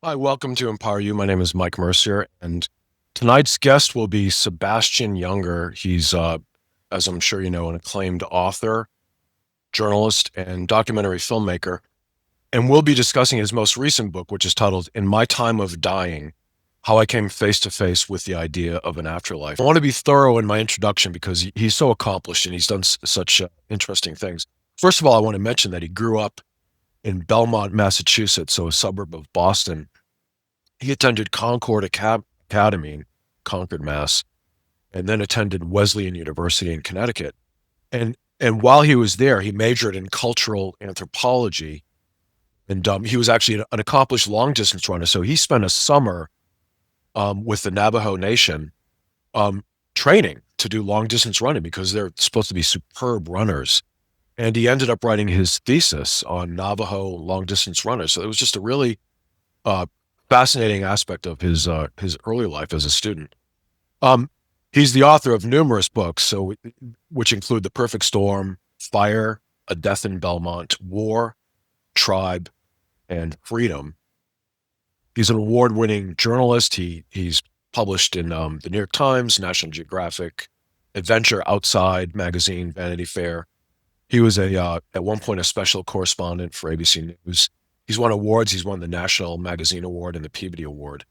Hi, welcome to Empower You. My name is Mike Mercier, and tonight's guest will be Sebastian Junger. He's, as I'm sure you know, an acclaimed author, journalist, and documentary filmmaker. And we'll be discussing his most recent book, which is titled In My Time of Dying, How I Came Face to Face with the Idea of an Afterlife. I want to be thorough in my introduction because he's so accomplished and he's done such interesting things. First of all, I want to mention that he grew up in Belmont, Massachusetts, so a suburb of Boston. He attended Concord Academy in Concord, Mass, and then attended Wesleyan University in Connecticut. And while he was there, he majored in cultural anthropology, and he was actually an accomplished long distance runner. So he spent a summer with the Navajo Nation training to do long distance running because they're supposed to be superb runners. And he ended up writing his thesis on Navajo long distance runners. So it was just a really uh, fascinating aspect of his early life as a student. Um, he's the author of numerous books, which include The Perfect Storm, Fire, A Death in Belmont, War, Tribe, and Freedom. He's an award-winning journalist. He's published in the New York Times, National Geographic, Adventure, Outside magazine, Vanity Fair. He was at one point a special correspondent for ABC News. He's won awards. He's won the National Magazine Award and the Peabody Award.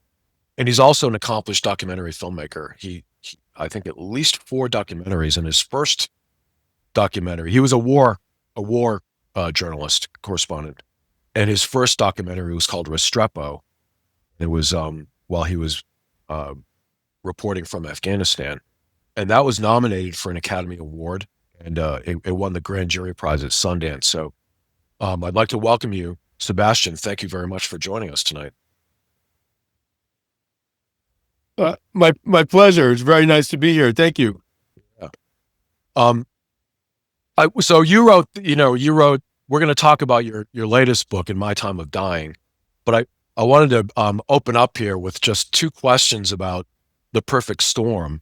And he's also an accomplished documentary filmmaker. I think, at least 4 documentaries. In his first documentary, he was a war journalist, correspondent. And his first documentary was called Restrepo. It was while he was uh, reporting from Afghanistan. And that was nominated for an Academy Award. And it won the Grand Jury Prize at Sundance. So I'd like to welcome you, Sebastian. Thank you very much for joining us tonight. My pleasure. It's very nice to be here. Thank you. Yeah. Um, so you wrote. We're going to talk about your latest book, In My Time of Dying, but I wanted to open up here with just 2 questions about the perfect storm.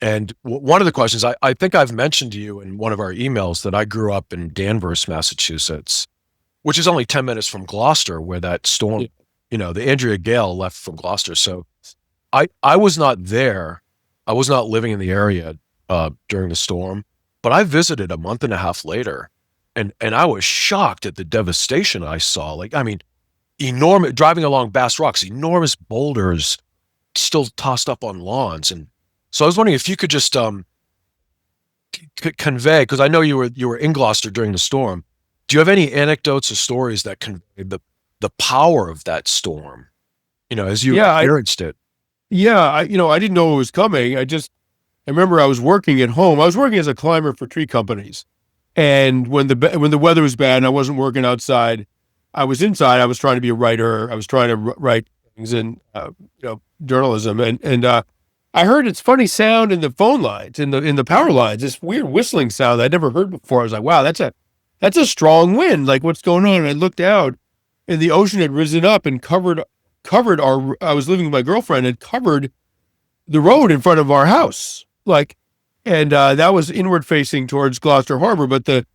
And one of the questions I think I've mentioned to you in one of our emails that I grew up in Danvers, Massachusetts, which is only 10 minutes from Gloucester, where that storm, Yeah. the Andrea Gale left from Gloucester. So I was not there. I was not living in the area during the storm, but I visited a month and a half later, and I was shocked at the devastation I saw. Like, I mean, enormous, driving along Bass Rocks, enormous boulders still tossed up on lawns. And so I was wondering if you could just convey, because I know you were in Gloucester during the storm. Do you have any anecdotes or stories that convey the power of that storm? As you Yeah. experienced it. I didn't know it was coming. I remember I was working at home. I was working as a climber for tree companies. And when the weather was bad and I wasn't working outside, I was inside. I was trying to be a writer. I was trying to write things in, journalism. And I heard its funny sound in the phone lines, in the power lines, this weird whistling sound that I'd never heard before. I was like, wow, that's a strong wind. Like, what's going on? And I looked out, and the ocean had risen up and covered our. I was living with my girlfriend and covered the road in front of our house. And that was inward facing towards Gloucester Harbor, but the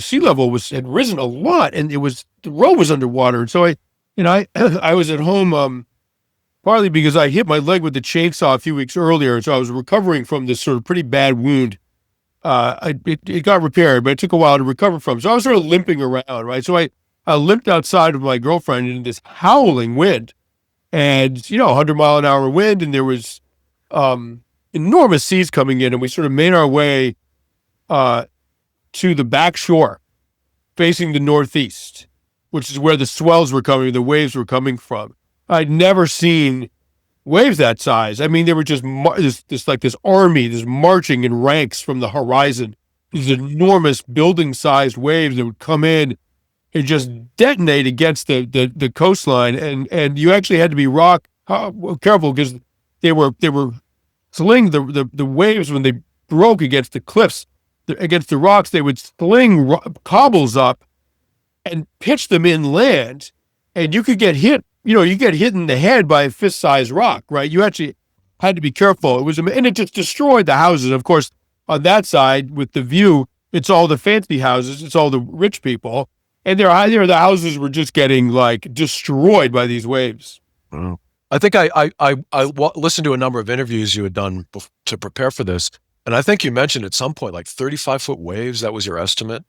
sea level had risen a lot, and the road was underwater. And so I was at home, partly because I hit my leg with the chainsaw a few weeks earlier, so I was recovering from this sort of pretty bad wound. It got repaired, but it took a while to recover from. So I was sort of limping around, right? So I limped outside with my girlfriend in this howling wind, and 100-mile-an-hour wind, and there was enormous seas coming in, and we sort of made our way to the back shore, facing the northeast, which is where the swells were coming, the waves were coming from. I'd never seen waves that size. I mean, they were just this army, this marching in ranks from the horizon. These enormous building-sized waves that would come in and just detonate against the coastline, and you actually had to be careful because they were sling the waves when they broke against the cliffs, against the rocks. They would sling cobbles up and pitch them inland, and you could get hit. You get hit in the head by a fist-sized rock, right? You actually had to be careful. And it just destroyed the houses. Of course, on that side with the view, it's all the fancy houses, it's all the rich people, and the houses were just getting like destroyed by these waves. Wow. I think listened to a number of interviews you had done to prepare for this, and I think you mentioned at some point like 35-foot waves. That was your estimate.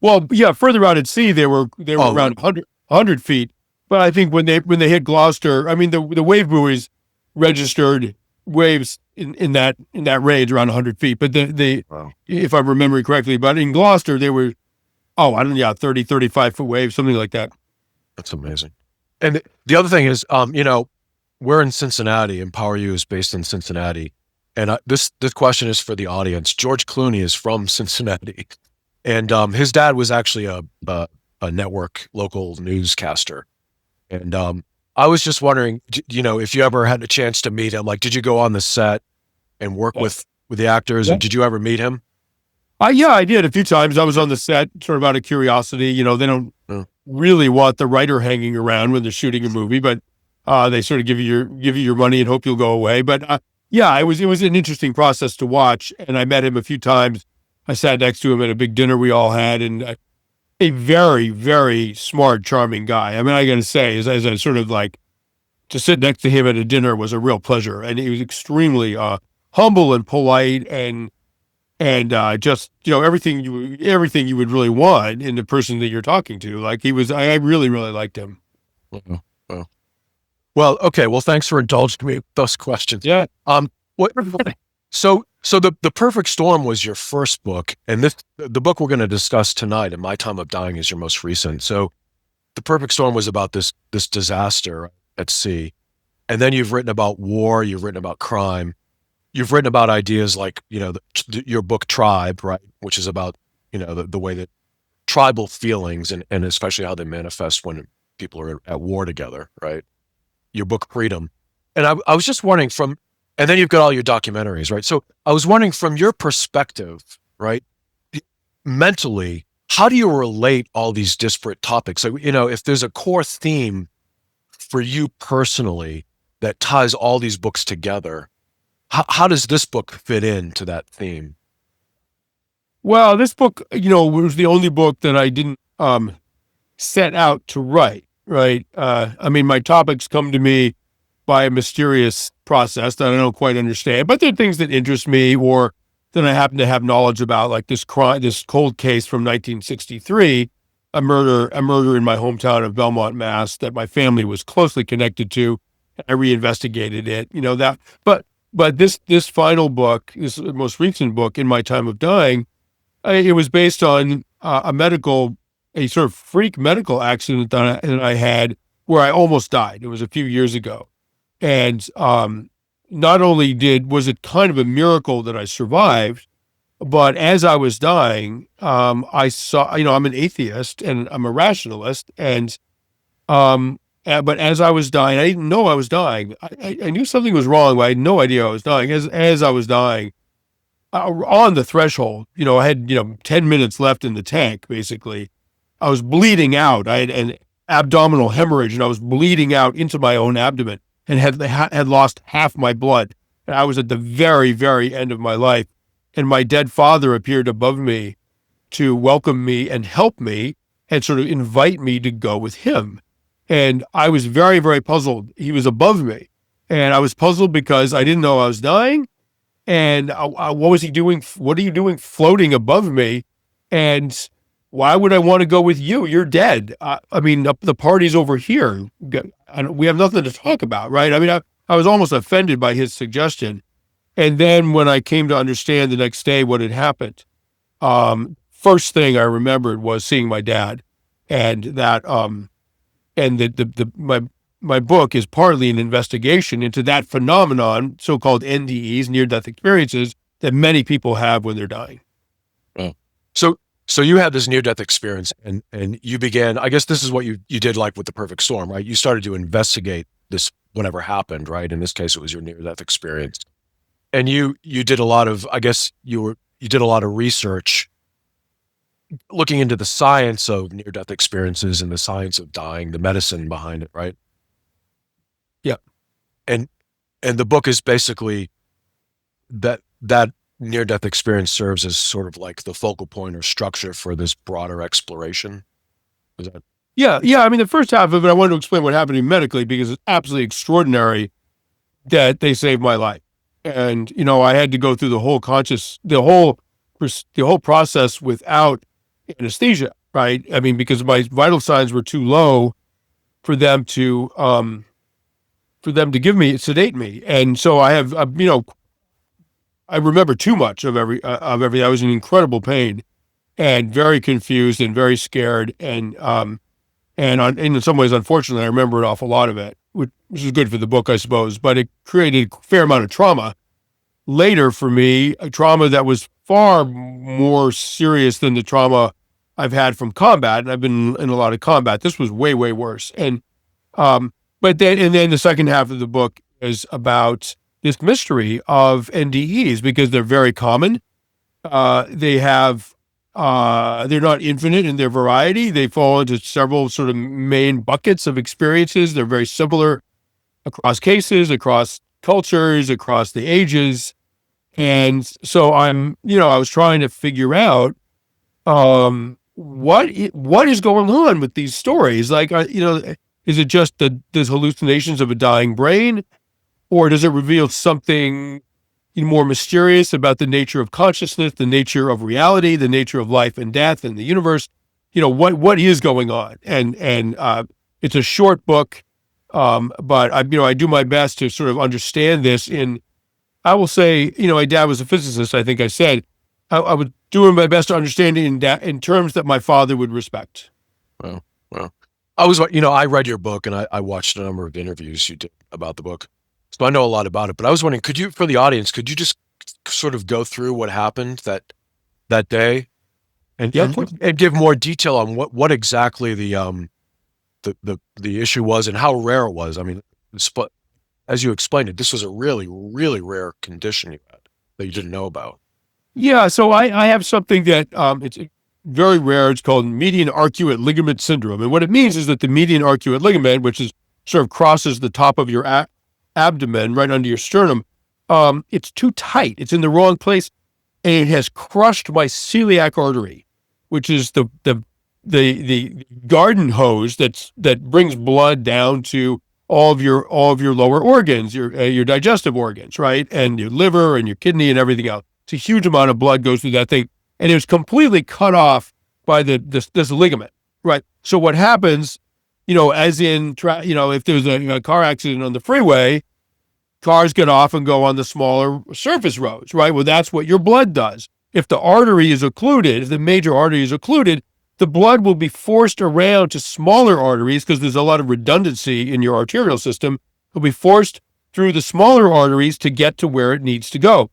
Well, yeah, further out at sea, they were Oh, around 100 feet. But I think when they hit Gloucester, I mean the wave buoys registered waves in that range around 100 feet. But the wow, if I'm remembering correctly, but in Gloucester they were, oh, I don't know, yeah, 30, 35 foot waves, something like that. that's amazing. And the other thing is, we're in Cincinnati, and Power U is based in Cincinnati. And this question is for the audience. George Clooney is from Cincinnati, and his dad was actually a network local newscaster. And I was just wondering, if you ever had a chance to meet him. Like, did you go on the set and work Yeah. with the actors, Yeah. and did you ever meet him? Yeah, I did a few times. I was on the set, sort of out of curiosity. They don't Oh, really want the writer hanging around when they're shooting a movie, but they sort of give you your money and hope you'll go away. But yeah, it was an interesting process to watch, and I met him a few times. I sat next to him at a big dinner we all had, and a very, very smart, charming guy. I mean, I got to say, as a sort of like to sit next to him at a dinner was a real pleasure, and he was extremely humble and polite, and just everything you would really want in the person that you're talking to. Like he was, I really, really liked him. wow, wow. Well, okay. Well, thanks for indulging me with those questions. Yeah. What? So the Perfect Storm was your first book, and the book we're going to discuss tonight, "In My Time of Dying," is your most recent. So the Perfect Storm was about this disaster at sea, and then you've written about war, you've written about crime, you've written about ideas like your book Tribe, right, which is about the way that tribal feelings and especially how they manifest when people are at war together, right? Your book Freedom. And I was just wondering and then you've got all your documentaries, right? So I was wondering from your perspective, right, mentally, how do you relate all these disparate topics? So, if there's a core theme for you personally that ties all these books together, how does this book fit into that theme? Well, this book, was the only book that I didn't set out to write. Right. I mean, my topics come to me by a mysterious process that I don't quite understand, but they're things that interest me or that I happen to have knowledge about, like this cold case from 1963, a murder in my hometown of Belmont, Mass, that my family was closely connected to. I reinvestigated it, but this final book, this most recent book, In My Time of Dying, it was based on a sort of freak medical accident that I had where I almost died. It was a few years ago. And not only was it kind of a miracle that I survived, but as I was dying, I saw, I'm an atheist and I'm a rationalist. But as I was dying, I didn't know I was dying. I knew something was wrong, but I had no idea I was dying. As I was dying, on the threshold, I had, 10 minutes left in the tank, basically. I was bleeding out. I had an abdominal hemorrhage and I was bleeding out into my own abdomen and had lost half my blood. And I was at the very, very end of my life. And my dead father appeared above me to welcome me and help me and sort of invite me to go with him. And I was very, very puzzled. He was above me. And I was puzzled because I didn't know I was dying. And what was he doing? What are you doing floating above me? And why would I want to go with you? You're dead. I mean, the party's over here. We have nothing to talk about, right? I mean, I was almost offended by his suggestion. And then when I came to understand the next day what had happened, first thing I remembered was seeing my dad, and that and my book is partly an investigation into that phenomenon, so-called NDEs, near-death experiences, that many people have when they're dying. Oh. So you had this near-death experience, and you began. I guess this is what you did, like with the Perfect Storm, right? You started to investigate this, whatever happened, right? In this case, it was your near-death experience, and you did a lot of. I guess you did a lot of research, looking into the science of near-death experiences and the science of dying, the medicine behind it, right? Yeah. And the book is basically that near-death experience serves as sort of like the focal point or structure for this broader exploration. Is that Yeah. I mean, the first half of it, I wanted to explain what happened to me medically because it's absolutely extraordinary that they saved my life. And, I had to go through the whole process without anesthesia, right? I mean, because my vital signs were too low for them to sedate me. And so I have, I remember too much of everything. I was in incredible pain and very confused and very scared. In some ways, unfortunately, I remember an awful lot of it, which is good for the book, I suppose, but it created a fair amount of trauma later for me, a trauma that was far more serious than the trauma I've had from combat. And I've been in a lot of combat. This was way, way worse. Um, and then the second half of the book is about this mystery of NDEs because they're very common. They're not infinite in their variety. They fall into several sort of main buckets of experiences. They're very similar across cases, across cultures, across the ages. And so I was trying to figure out what is going on with these stories. Like, is it just these hallucinations of a dying brain, or does it reveal something more mysterious about the nature of consciousness, the nature of reality, the nature of life and death and the universe? What is going on? And it's a short book, but I do my best to sort of understand this. I will say, my dad was a physicist. I think I said I was doing my best to understand it in terms that my father would respect. well, well. I read your book and I watched a number of interviews you did about the book, so I know a lot about it. But I was wondering, for the audience, could you just sort of go through what happened that day and Yeah, of and, course. and give more detail on what exactly the issue was and how rare it was? I mean, as you explained it, this was a really, really rare condition you had that you didn't know about. Yeah, so I have something that it's very rare. It's called median arcuate ligament syndrome, and what it means is that the median arcuate ligament, which is sort of crosses the top of your abdomen right under your sternum, it's too tight. It's in the wrong place, and it has crushed my celiac artery, which is the garden hose that brings blood down to all of your lower organs, your digestive organs, right, and your liver and your kidney and everything else. It's a huge amount of blood goes through that thing, and it was completely cut off by this ligament, right? So what happens, as in, if there's a car accident on the freeway, cars get off and go on the smaller surface roads, right? Well, that's what your blood does. If the artery is occluded, if the major artery is occluded, the blood will be forced around to smaller arteries because there's a lot of redundancy in your arterial system. It'll be forced through the smaller arteries to get to where it needs to go.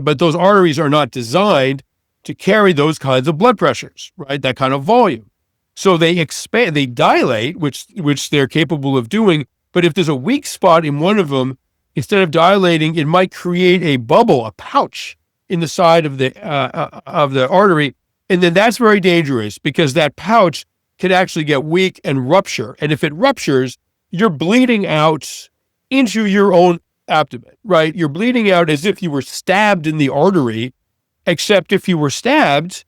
But those arteries are not designed to carry those kinds of blood pressures, right? That kind of volume. So they expand, they dilate, which they're capable of doing. But if there's a weak spot in one of them, instead of dilating, it might create a bubble, a pouch in the side of the artery. And then that's very dangerous because that pouch can actually get weak and rupture. And if it ruptures, you're bleeding out into your own abdomen, right? You're bleeding out as if you were stabbed in the artery, except if you were stabbed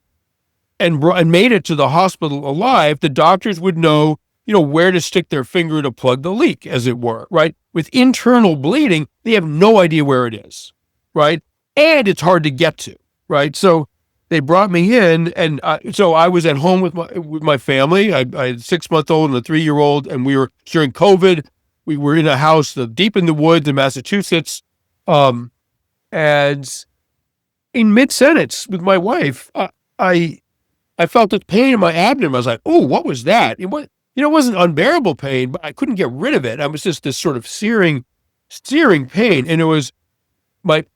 and made it to the hospital alive, the doctors would know, where to stick their finger to plug the leak, as it were, right? With internal bleeding, they have no idea where it is, right? And it's hard to get to, right? So they brought me in, and so I was at home with my family. I had a 6-month-old and a 3-year-old, and we were during COVID. We were in a house deep in the woods in Massachusetts, and in mid-sentence with my wife, I felt this pain in my abdomen. I was like, "Oh, what was that?" It wasn't unbearable pain, but I couldn't get rid of it. I was just this sort of searing pain, and it was the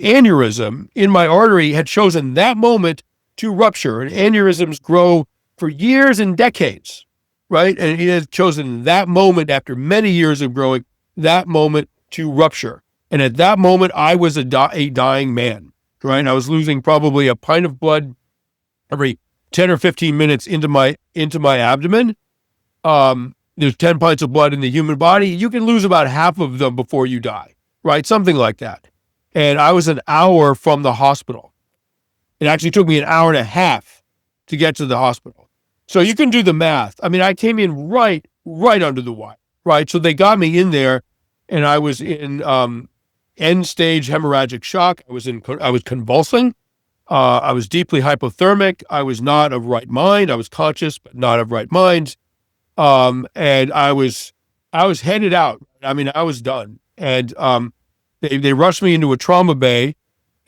aneurysm in my artery had chosen that moment to rupture. And aneurysms grow for years and decades, right? And it had chosen that moment after many years of growing, that moment to rupture. And at that moment, I was a dying man, right? I was losing probably a pint of blood every 10 or 15 minutes into my abdomen. There's 10 pints of blood in the human body. You can lose about half of them before you die, right? Something like that. And I was an hour from the hospital. It actually took me an hour and a half to get to the hospital. So you can do the math. I mean, I came in right under the wire, right? So they got me in there, and I was in end stage hemorrhagic shock. I was convulsing. I was deeply hypothermic. I was not of right mind. I was conscious, but not of right mind. And I was headed out. I mean, I was done. And they rushed me into a trauma bay,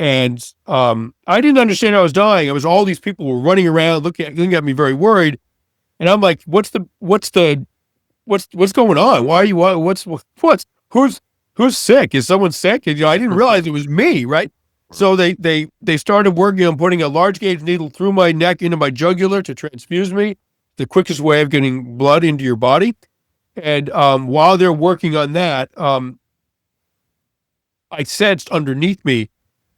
and I didn't understand I was dying. It was all these people were running around, looking at me, very worried. And I'm like, what's going on? Why are you? Who's sick? Is someone sick? And, I didn't realize it was me, right? So they started working on putting a large gauge needle through my neck into my jugular to transfuse me, the quickest way of getting blood into your body. And while they're working on that, I sensed underneath me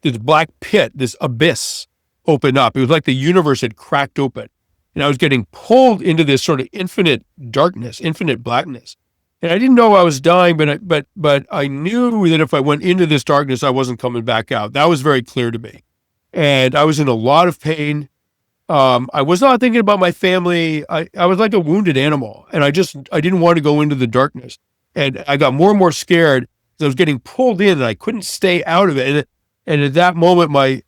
this black pit, this abyss open up. It was like the universe had cracked open. And I was getting pulled into this sort of infinite darkness, infinite blackness. And I didn't know I was dying, but I knew that if I went into this darkness, I wasn't coming back out. That was very clear to me. And I was in a lot of pain. I was not thinking about my family. I was like a wounded animal, and I didn't want to go into the darkness. And I got more and more scared because I was getting pulled in, and I couldn't stay out of it. And at that moment, my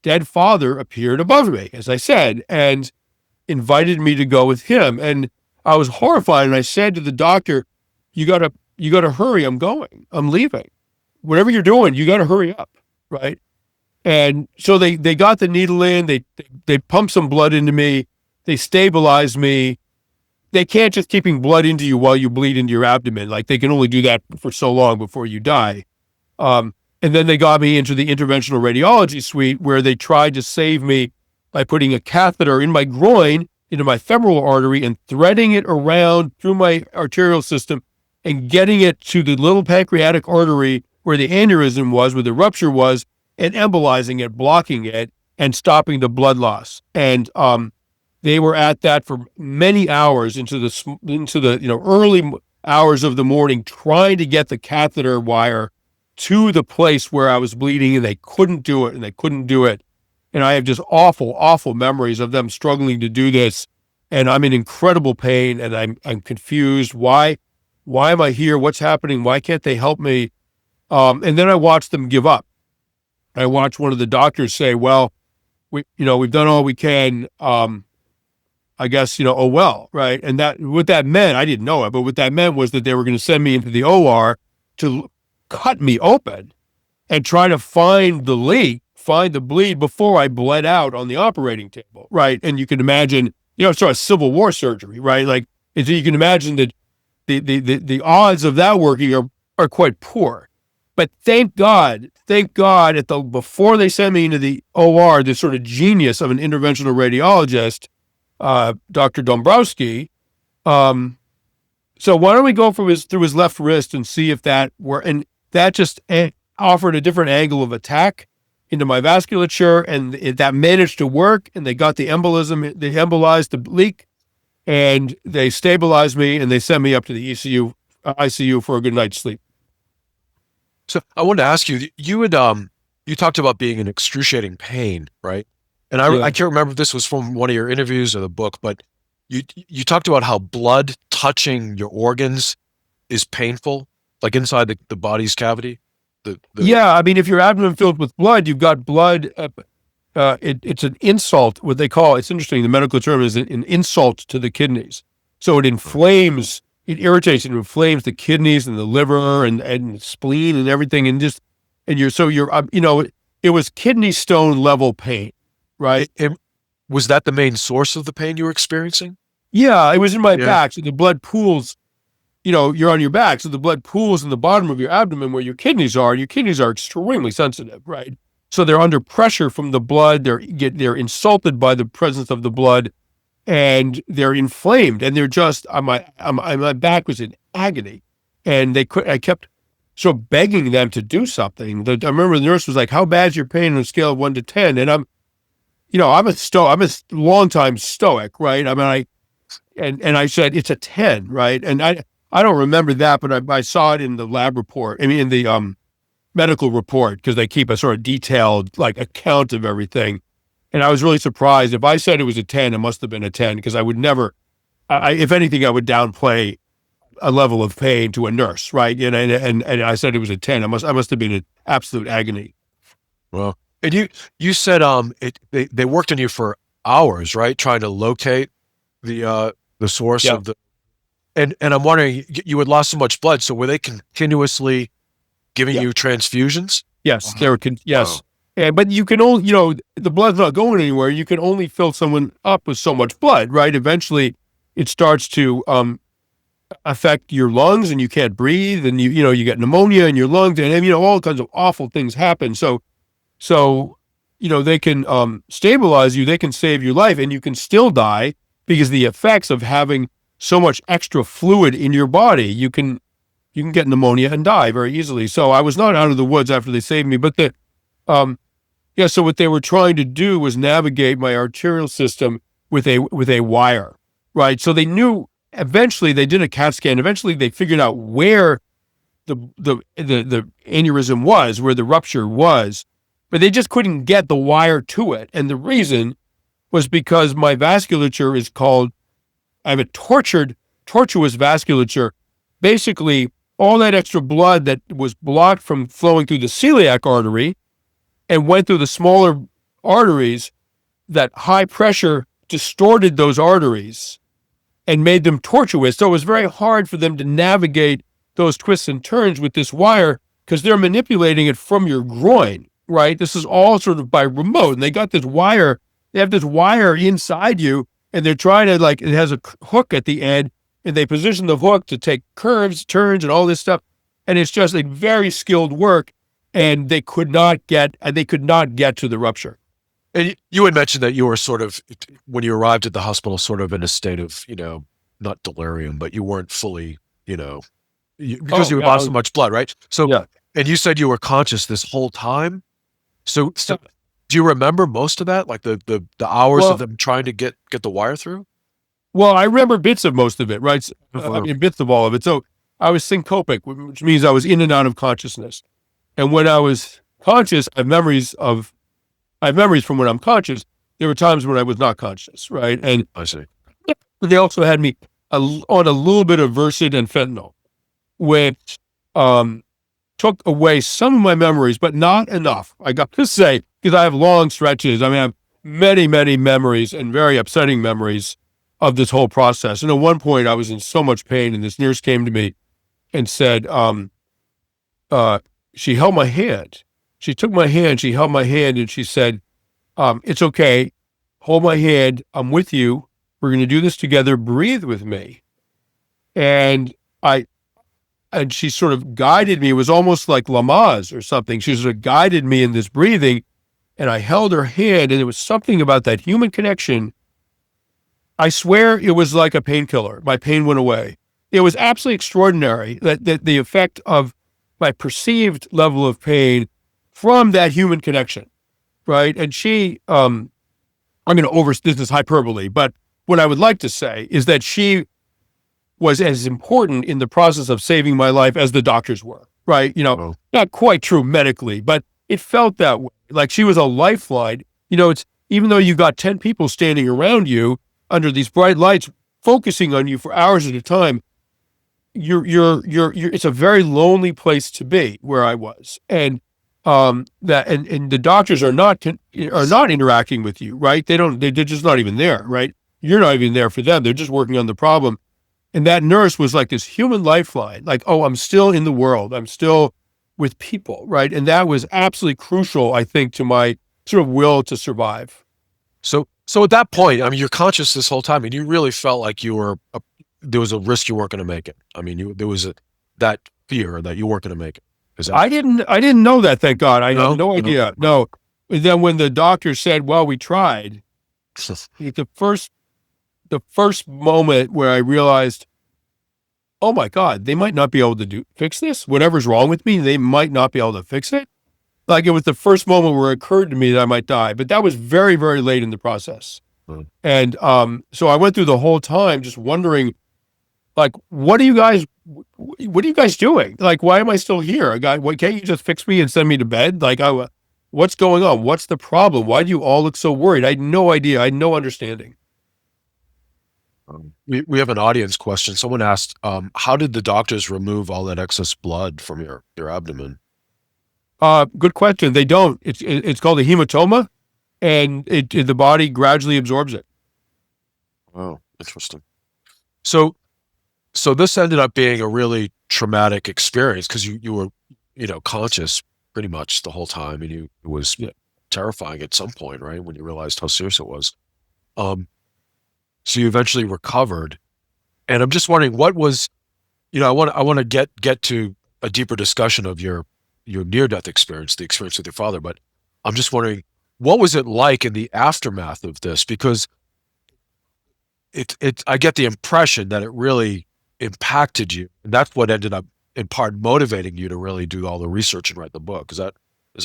dead father appeared above me, as I said, and invited me to go with him. And I was horrified, and I said to the doctor, you gotta hurry. I'm going. I'm leaving. Whatever you're doing, you gotta hurry up, right? And so they got the needle in. They pumped some blood into me. They stabilized me. They can't just keeping blood into you while you bleed into your abdomen. Like, they can only do that for so long before you die. And then they got me into the interventional radiology suite, where they tried to save me by putting a catheter in my groin, into my femoral artery, and threading it around through my arterial system and getting it to the little pancreatic artery where the aneurysm was, where the rupture was, and embolizing it, blocking it, and stopping the blood loss. And they were at that for many hours into the early hours of the morning, trying to get the catheter wire to the place where I was bleeding, and they couldn't do it. And I have just awful, awful memories of them struggling to do this. And I'm in incredible pain, and I'm confused. Why am I here? What's happening? Why can't they help me? And then I watched them give up. I watched one of the doctors say, well, we've done all we can. I guess, oh well, right? And what that meant, I didn't know it, but what that meant was that they were going to send me into the OR to cut me open and try to find the leak, find the bleed before I bled out on the operating table, right? And you can imagine, it's sort of Civil War surgery, right? Like, you can imagine that the odds of that working are quite poor. But thank God, before they sent me into the OR, this sort of genius of an interventional radiologist, Dr. Dombrowski. So why don't we go through his left wrist and see if that and that just offered a different angle of attack into my vasculature, and that managed to work. And they got the embolism, they embolized the leak, and they stabilized me, and they sent me up to the ICU for a good night's sleep. So I wanted to ask you, you talked about being in excruciating pain, right? And I can't remember if this was from one of your interviews or the book, but you talked about how blood touching your organs is painful, like inside the body's cavity. Yeah, I mean, if your abdomen filled with blood, you've got blood. It's an insult. What they call, it's interesting, the medical term is an insult to the kidneys. So it inflames, it irritates and inflames the kidneys and the liver and the spleen and everything, and it was kidney stone level pain, right? Was that the main source of the pain you were experiencing? Yeah, it was in my back. So the blood pools, you're on your back. So the blood pools in the bottom of your abdomen where your kidneys are. Your kidneys are extremely sensitive, right? So they're under pressure from the blood. They're insulted by the presence of the blood, and they're inflamed, and they're just, my back was in agony, and I kept sort of begging them to do something. I remember the nurse was like, "How bad's your pain on a scale of 1 to 10?" And I'm a longtime stoic, right? I mean, I said, it's a 10, right? And I don't remember that, but I saw it in the lab report. I mean, in the medical report, because they keep a sort of detailed, like, account of everything. And I was really surprised. If I said it was a 10, it must have been a 10, because I would never, if anything, I would downplay a level of pain to a nurse, right? And I said it was a 10. I must have been in absolute agony. Well, and you said they worked on you for hours, right? Trying to locate the source Yeah. of the and I'm wondering, you had lost so much blood, so were they continuously giving Yeah. you transfusions? Yes. There were, Wow. yes. But you can only, the blood's not going anywhere. You can only fill someone up with so much blood, right? Eventually it starts to, affect your lungs, and you can't breathe, and you get pneumonia in your lungs, and all kinds of awful things happen. So they can stabilize you, they can save your life, and you can still die, because the effects of having so much extra fluid in your body, you can get pneumonia and die very easily. So I was not out of the woods after they saved me, but so what they were trying to do was navigate my arterial system with a wire, right? So they knew. Eventually, they did a CAT scan. Eventually, they figured out where the aneurysm was, where the rupture was, but they just couldn't get the wire to it. And the reason was because my vasculature is called, I have a tortuous vasculature. Basically, all that extra blood that was blocked from flowing through the celiac artery and went through the smaller arteries, that high pressure distorted those arteries and made them tortuous. So it was very hard for them to navigate those twists and turns with this wire, because they're manipulating it from your groin, right? This is all sort of by remote. And they got this wire, they have this wire inside you, and they're trying to, it has a hook at the end, and they position the hook to take curves, turns, and all this stuff. And it's just like very skilled work, and they could not get to the rupture. And you had mentioned that you were sort of, when you arrived at the hospital, sort of in a state of, not delirium, but you weren't fully, because you lost so much blood, right? So, yeah. And you said you were conscious this whole time. So do you remember most of that? Like the hours of them trying to get the wire through? Well, I remember bits of most of it, right? Bits of all of it. So I was syncopic, which means I was in and out of consciousness. And when I was conscious, I have memories from when I'm conscious. There were times when I was not conscious, right? And I see. They also had me on a little bit of Versed and fentanyl, which took away some of my memories, but not enough, I got to say, because I have long stretches. I have many, many memories, and very upsetting memories, of this whole process. And at one point, I was in so much pain, and this nurse came to me and said, she held my hand. She took my hand, she held my hand, and she said, it's okay. Hold my hand. I'm with you. We're going to do this together. Breathe with me. And she sort of guided me. It was almost like Lamaze or something. She sort of guided me in this breathing, and I held her hand, and there was something about that human connection. I swear it was like a painkiller. My pain went away. It was absolutely extraordinary, that the effect of my perceived level of pain from that human connection, right? And she, I'm going to this is hyperbole, but what I would like to say is that she was as important in the process of saving my life as the doctors were, right? Not quite true medically, but it felt that way. Like she was a lifeline. It's, even though you got 10 people standing around you under these bright lights, focusing on you for hours at a time, it's a very lonely place to be, where I was. And the doctors are not interacting with you, right? They're just not even there, right? You're not even there for them. They're just working on the problem. And that nurse was like this human lifeline, like, oh, I'm still in the world. I'm still with people, right? And that was absolutely crucial, I think, to my sort of will to survive. So at that point, you're conscious this whole time, and you really felt like there was a risk you weren't going to make it. There was that fear that you weren't going to make it. I didn't know that, thank God. I had no idea. No. And then when the doctor said, well, we tried, the first moment where I realized, oh my God, they might not be able to fix this. Whatever's wrong with me, they might not be able to fix it. Like, it was the first moment where it occurred to me that I might die, but that was very, very late in the process. And so I went through the whole time just wondering, like, what are you guys doing? Like, why am I still here? Can't you just fix me and send me to bed? Like, What's going on? What's the problem? Why do you all look so worried? I had no idea. I had no understanding. We have an audience question. Someone asked, how did the doctors remove all that excess blood from your abdomen? Good question. They don't. It's called a hematoma, and the body gradually absorbs it. Oh, interesting. So this ended up being a really traumatic experience because you were, conscious pretty much the whole time, and it was Yeah. terrifying at some point, right? When you realized how serious it was. Um, so you eventually recovered, and I'm just wondering what was, I want to get to a deeper discussion of your near death experience, the experience with your father, but I'm just wondering what was it like in the aftermath of this because I get the impression that it really impacted you, and that's what ended up in part motivating you to really do all the research and write the book. Is that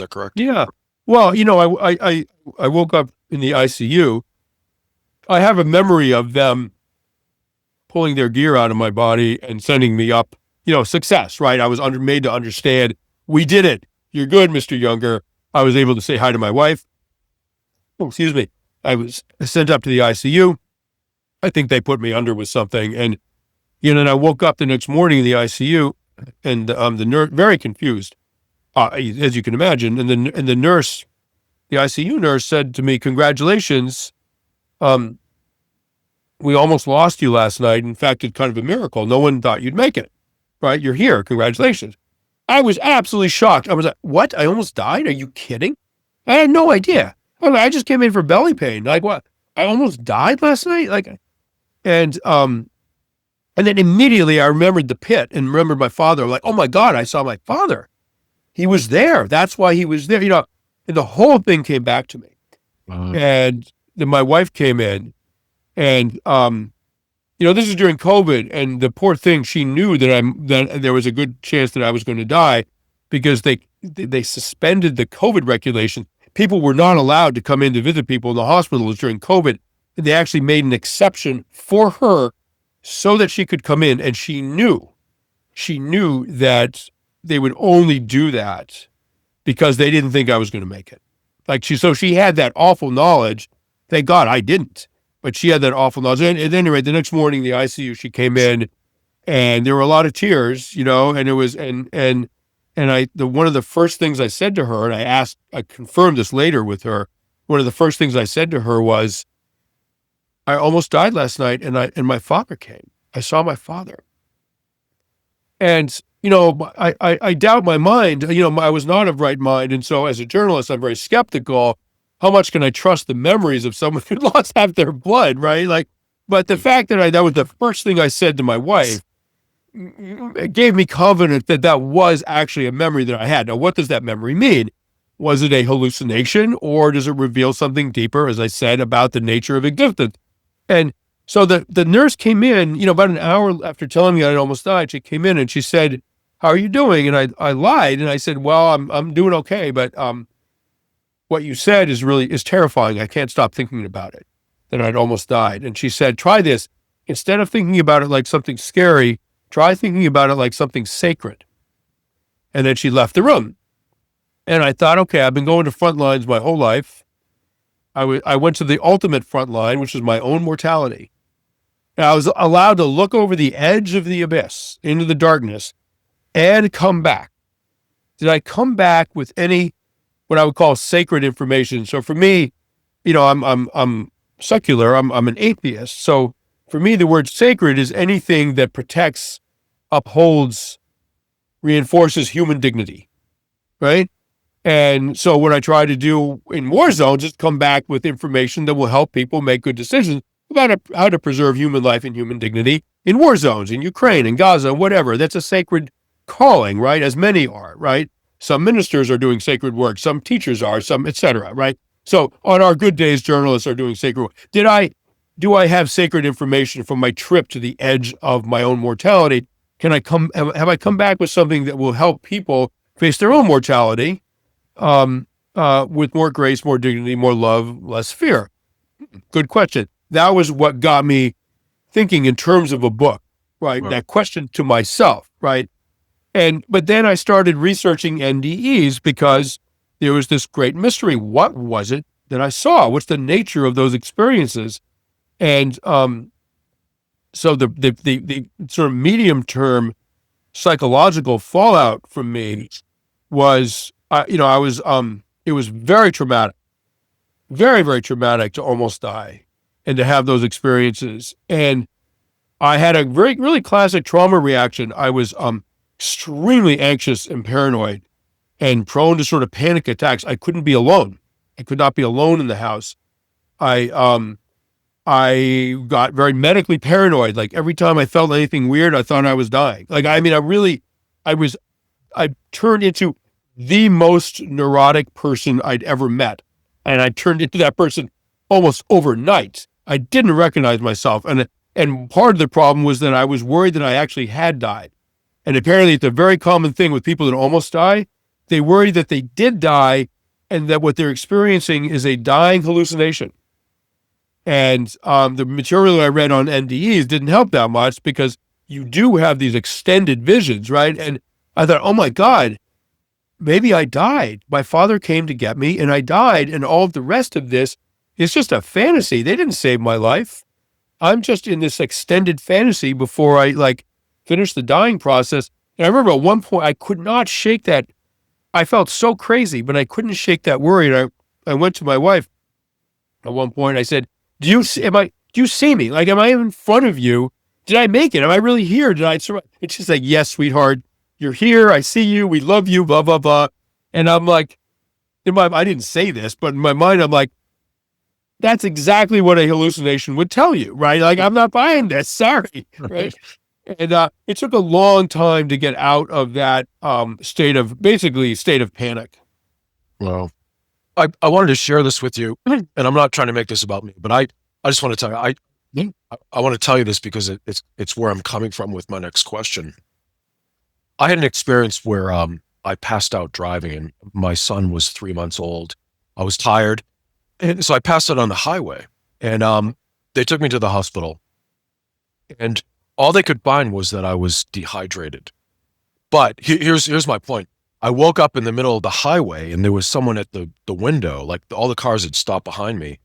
correct? Yeah. Well, I woke up in the ICU. I have a memory of them pulling their gear out of my body and sending me up. Success, right? I was made to understand we did it. You're good, Mr. Younger. I was able to say hi to my wife. Oh, excuse me. I was sent up to the ICU. I think they put me under with something, and and I woke up the next morning in the ICU, and the nurse very confused, as you can imagine, and the nurse, the ICU nurse, said to me, "Congratulations, um, we almost lost you last night. In fact, it's kind of a miracle. No one thought you'd make it. Right? You're here. Congratulations." I was absolutely shocked. I was like, "What? I almost died? Are you kidding?" I had no idea. I just came in for belly pain. Like what? I almost died last night. And and then immediately I remembered the pit and remembered my father. I'm like, oh my God, I saw my father. He was there. That's why he was there. And the whole thing came back to me. Uh, And then my wife came in, and this is during COVID, and the poor thing, she knew that there was a good chance that I was going to die because they suspended the COVID regulation. People were not allowed to come in to visit people in the hospitals during COVID. And they actually made an exception for her so that she could come in, and she knew that they would only do that because they didn't think I was going to make it. So she had that awful knowledge. Thank God I didn't, but she had that awful knowledge. And anyway, the next morning, the ICU, she came in, and there were a lot of tears, and it was, and one of the first things I said to her, and I confirmed this later with her. One of the first things I said to her was, I almost died last night, and my father came. I saw my father. And, I doubt my mind. I was not of right mind. And so as a journalist, I'm very skeptical. How much can I trust the memories of someone who lost half their blood, right? But the fact that that was the first thing I said to my wife, it gave me confidence that was actually a memory that I had. Now, what does that memory mean? Was it a hallucination, or does it reveal something deeper, as I said, about the nature of existence? And so the nurse came in, about an hour after telling me I'd almost died. She came in and she said, "How are you doing?" And I lied, and I said, "Well, I'm doing okay, but what you said is terrifying. I can't stop thinking about it, that I'd almost died." And she said, "Try this. Instead of thinking about it like something scary, try thinking about it like something sacred." And then she left the room. And I thought, okay, I've been going to front lines my whole life. I went to the ultimate front line, which was my own mortality. And I was allowed to look over the edge of the abyss into the darkness and come back. Did I come back with any what I would call sacred information? So for me, I'm secular. I'm an atheist. So for me, the word sacred is anything that protects, upholds, reinforces human dignity, right? And so what I try to do in war zones is come back with information that will help people make good decisions about how to preserve human life and human dignity in war zones, in Ukraine, in Gaza, whatever. That's a sacred calling, right? As many are, right? Some ministers are doing sacred work. Some teachers are, some, et cetera, right? So on our good days, journalists are doing sacred work. Do I have sacred information from my trip to the edge of my own mortality? Have I come back with something that will help people face their own mortality? With more grace, more dignity, more love, less fear? Good question. That was what got me thinking in terms of a book, right? Right. That question to myself, right? But then I started researching NDEs because there was this great mystery. What was it that I saw? What's the nature of those experiences? And so the sort of medium term psychological fallout from me was, it was very traumatic, very, very traumatic to almost die and to have those experiences. And I had a really classic trauma reaction. I was extremely anxious and paranoid and prone to sort of panic attacks. I couldn't be alone. I could not be alone in the house. I got very medically paranoid. Like every time I felt anything weird, I thought I was dying. Like, I mean, I turned into the most neurotic person I'd ever met. And I turned into that person almost overnight. I didn't recognize myself. And part of the problem was that I was worried that I actually had died. And apparently it's a very common thing with people that almost die. They worry that they did die and that what they're experiencing is a dying hallucination. And the material I read on NDEs didn't help that much because you do have these extended visions, right? And I thought, oh my God, maybe I died. My father came to get me and I died. And all of the rest of this is just a fantasy. They didn't save my life. I'm just in this extended fantasy before I finish the dying process. And I remember at one point I could not shake that. I felt so crazy, but I couldn't shake that worry. And I went to my wife at one point. I said, do you see me? Like, am I in front of you? Did I make it? Am I really here? Did I survive? And she's like, yes, sweetheart, you're here. I see you. We love you, blah, blah, blah. And I'm like, I didn't say this, but in my mind, I'm like, that's exactly what a hallucination would tell you, right? Like, I'm not buying this. Sorry. Right. And it took a long time to get out of that state of panic. Well, I wanted to share this with you, and I'm not trying to make this about me, but I just want to tell you, I want to tell you this because it's where I'm coming from with my next question. I had an experience where I passed out driving, and my son was 3 months old. I was tired, and so I passed out on the highway, and they took me to the hospital, and all they could find was that I was dehydrated. But here's my point. I woke up in the middle of the highway and there was someone at the window, like all the cars had stopped behind me.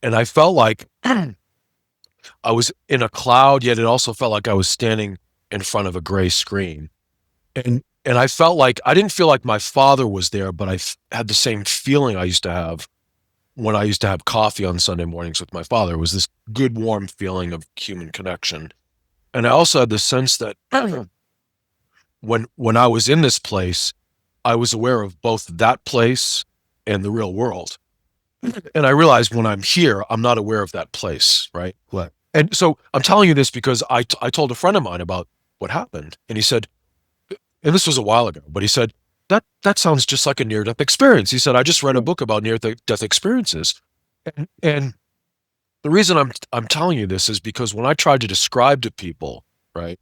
And I felt like I was in a cloud, yet it also felt like I was standing in front of a gray screen. And I felt like, I didn't feel like my father was there, but I had the same feeling I used to have when I used to have coffee on Sunday mornings with my father. It was this good, warm feeling of human connection. And I also had the sense that when I was in this place, I was aware of both that place and the real world. And I realized when I'm here, I'm not aware of that place, right? What? And so I'm telling you this because I told a friend of mine about what happened. And he said, and this was a while ago, but he said, that sounds just like a near-death experience. He said, I just read a book about near-death experiences. And the reason I'm telling you this is because when I tried to describe to people, right,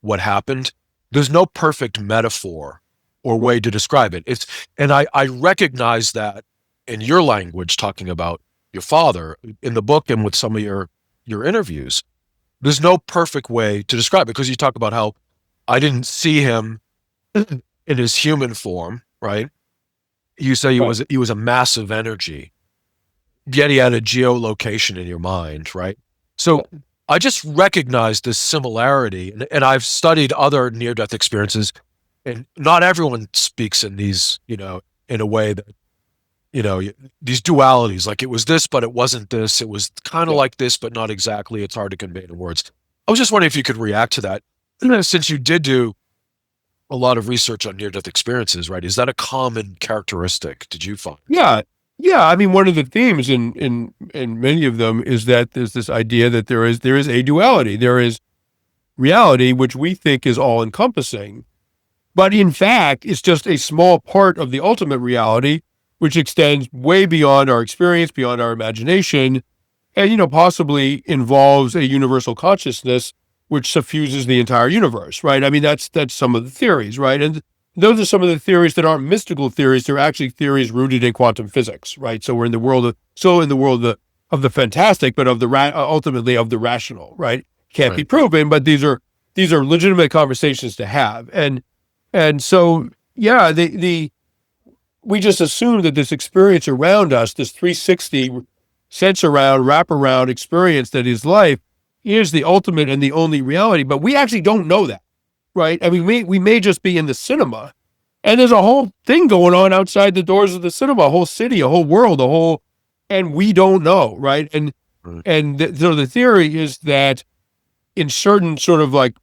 what happened, there's no perfect metaphor or way to describe it. And I recognize that in your language, talking about your father in the book and with some of your interviews, there's no perfect way to describe it because you talk about how I didn't see him in his human form, right? You say he was a massive energy, yet he had a geolocation in your mind, right? So I just recognized this similarity, and I've studied other near-death experiences. And not everyone speaks in these, in a way that, these dualities, like it was this, but it wasn't this. It was kind of like this, but not exactly. It's hard to convey in words. I was just wondering if you could react to that. Since you did do a lot of research on near-death experiences, right? Is that a common characteristic, did you find? Yeah. Yeah. I mean, one of the themes in many of them is that there's this idea that there is a duality. There is reality, which we think is all encompassing. But in fact, it's just a small part of the ultimate reality, which extends way beyond our experience, beyond our imagination, and, possibly involves a universal consciousness, which suffuses the entire universe, right? I mean, that's some of the theories, right? And those are some of the theories that aren't mystical theories. They're actually theories rooted in quantum physics, right? So we're in the world of the fantastic, but of the ultimately of the rational, right? Can't be proven, but these are legitimate conversations to have. And so, yeah, we just assume that this experience around us, this 360 sense around, wrap around experience that is life, is the ultimate and the only reality. But we actually don't know that, right? I mean, we may just be in the cinema, and there's a whole thing going on outside the doors of the cinema, a whole city, a whole world, and we don't know, right? So the theory is that in certain sort of like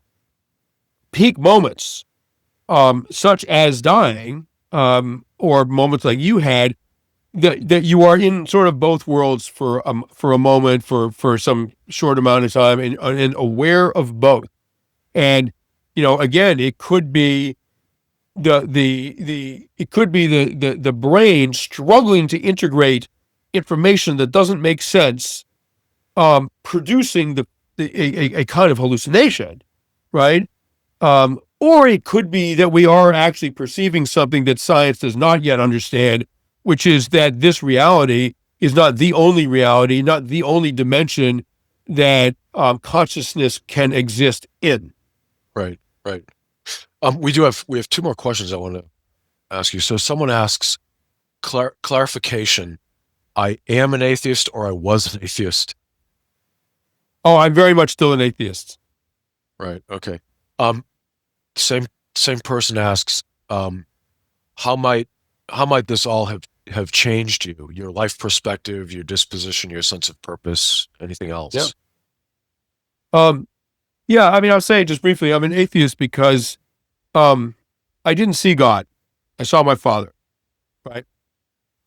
peak moments, such as dying, or moments like you had, that you are in sort of both worlds for a moment, for some short amount of time, and aware of both. And again, it could be the brain struggling to integrate information that doesn't make sense, producing a kind of hallucination, right? Or it could be that we are actually perceiving something that science does not yet understand, which is that this reality is not the only reality, not the only dimension that consciousness can exist in. Right, right. We have two more questions I want to ask you. So someone asks, clarification, I am an atheist or I was an atheist? Oh, I'm very much still an atheist. Right, okay. Um, same person asks, how might this all have changed you, your life perspective, your disposition, your sense of purpose, anything else? Yeah. Yeah, I mean, I'll say just briefly, I'm an atheist because I didn't see God. I saw my father, right?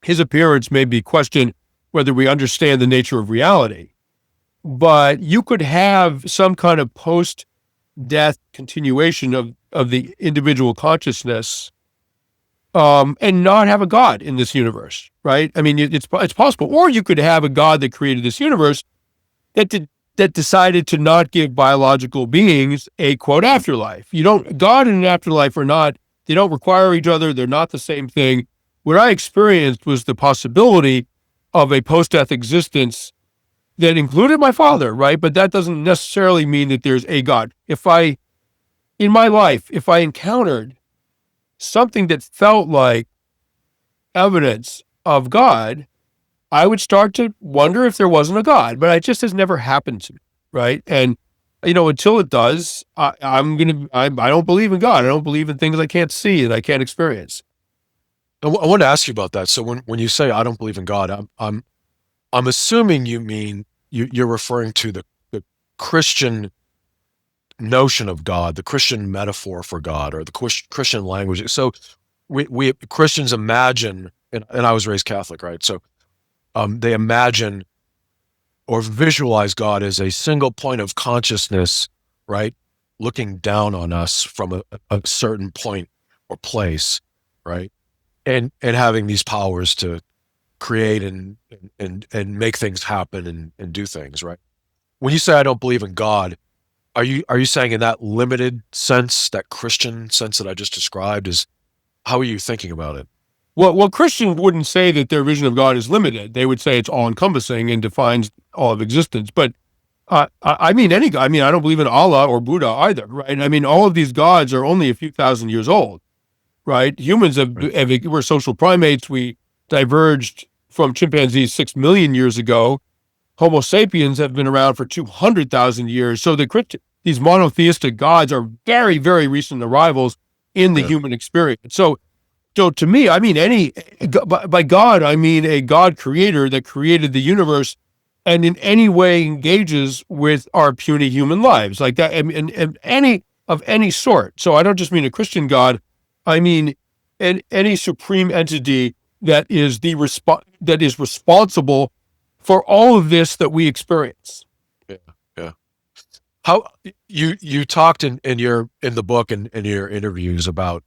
His appearance made me question whether we understand the nature of reality. But you could have some kind of post-death continuation of the individual consciousness, and not have a God in this universe, right? I mean, it's possible. Or you could have a God that created this universe that decided to not give biological beings a quote afterlife. God and an afterlife they don't require each other. They're not the same thing. What I experienced was the possibility of a post-death existence that included my father, right? But that doesn't necessarily mean that there's a God. In my life, if I encountered something that felt like evidence of God, I would start to wonder if there wasn't a God, but it just has never happened to me, right? And until it does, I don't believe in God. I don't believe in things I can't see and I can't experience. I want to ask you about that. So when you say I don't believe in God, I'm assuming you mean you're referring to the Christian notion of God, the Christian metaphor for God, or the Christian language. So we Christians imagine, and I was raised Catholic, right? So they imagine or visualize God as a single point of consciousness, right? Looking down on us from a certain point or place, right? And having these powers to create and make things happen and do things, right? When you say I don't believe in God, are you saying in that limited sense, that Christian sense that I just described, how are you thinking about it? Well, Christians wouldn't say that their vision of God is limited. They would say it's all-encompassing and defines all of existence. But I mean, any God. I mean, I don't believe in Allah or Buddha either, right? I mean, all of these gods are only a few thousand years old, right? Humans we're social primates. We diverged from chimpanzees 6 million years ago. Homo sapiens have been around for 200,000 years. So these monotheistic gods are very, very recent arrivals in the human experience. So to me, I mean, by God, I mean a God creator that created the universe and in any way engages with our puny human lives, like that, and any sort. So I don't just mean a Christian God, I mean any supreme entity that is responsible for all of this that we experience. Yeah, yeah. How you talked in the book and in your interviews about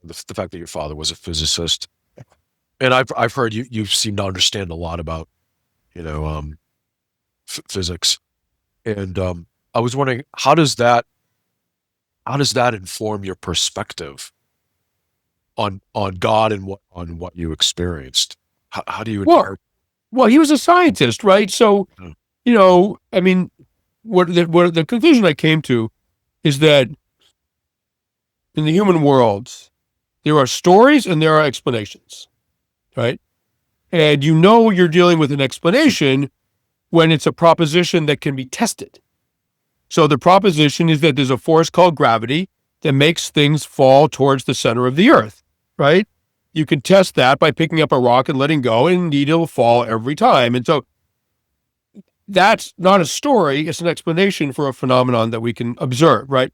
the fact that your father was a physicist, and I've heard you seem to understand a lot about physics, and I was wondering how does that inform your perspective on God and what you experienced? How do you interpret? Well, he was a scientist, right? So, I mean, what the conclusion I came to is that in the human world, There are stories and there are explanations, right? And you're dealing with an explanation when it's a proposition that can be tested. So the proposition is that there's a force called gravity that makes things fall towards the center of the earth, right? You can test that by picking up a rock and letting go, and indeed it'll fall every time. And so that's not a story, it's an explanation for a phenomenon that we can observe, right?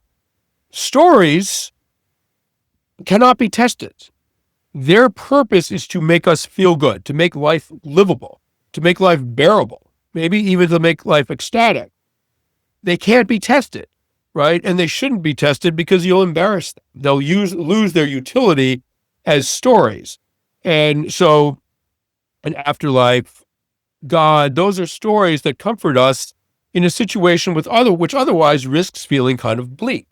Stories cannot be tested. Their purpose is to make us feel good, to make life livable, to make life bearable, maybe even to make life ecstatic. They can't be tested, right? And they shouldn't be tested because you'll embarrass them. They'll lose their utility as stories. And so an afterlife, God, those are stories that comfort us in a situation which otherwise risks feeling kind of bleak.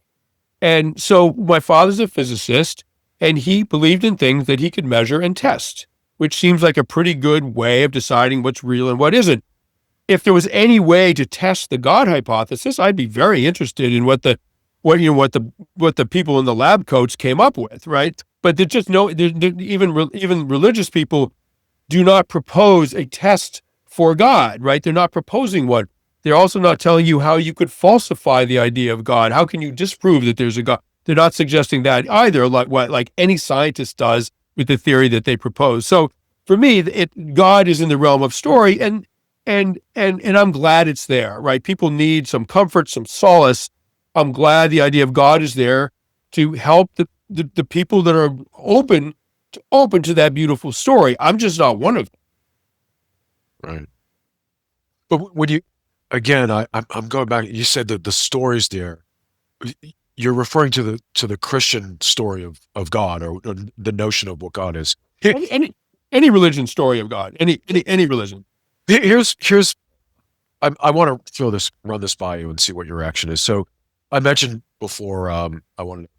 And so my father's a physicist, and he believed in things that he could measure and test, which seems like a pretty good way of deciding what's real and what isn't. If there was any way to test the God hypothesis, I'd be very interested in what the people in the lab coats came up with, right? But there's just even religious people do not propose a test for God, right? They're not proposing one. They're also not telling you how you could falsify the idea of God. How can you disprove that there's a God? They're not suggesting that either, like any scientist does with the theory that they propose. So for me, God is in the realm of story, and I'm glad it's there, right? People need some comfort, some solace. I'm glad the idea of God is there to help the people that are open to that beautiful story. I'm just not one of them. Right. But when I'm going back. You said that the stories there. You're referring to the Christian story of God, or the notion of what God is. Any religion story of God, any religion. Here's I want to run this by you and see what your reaction is. So I mentioned before, I wanted to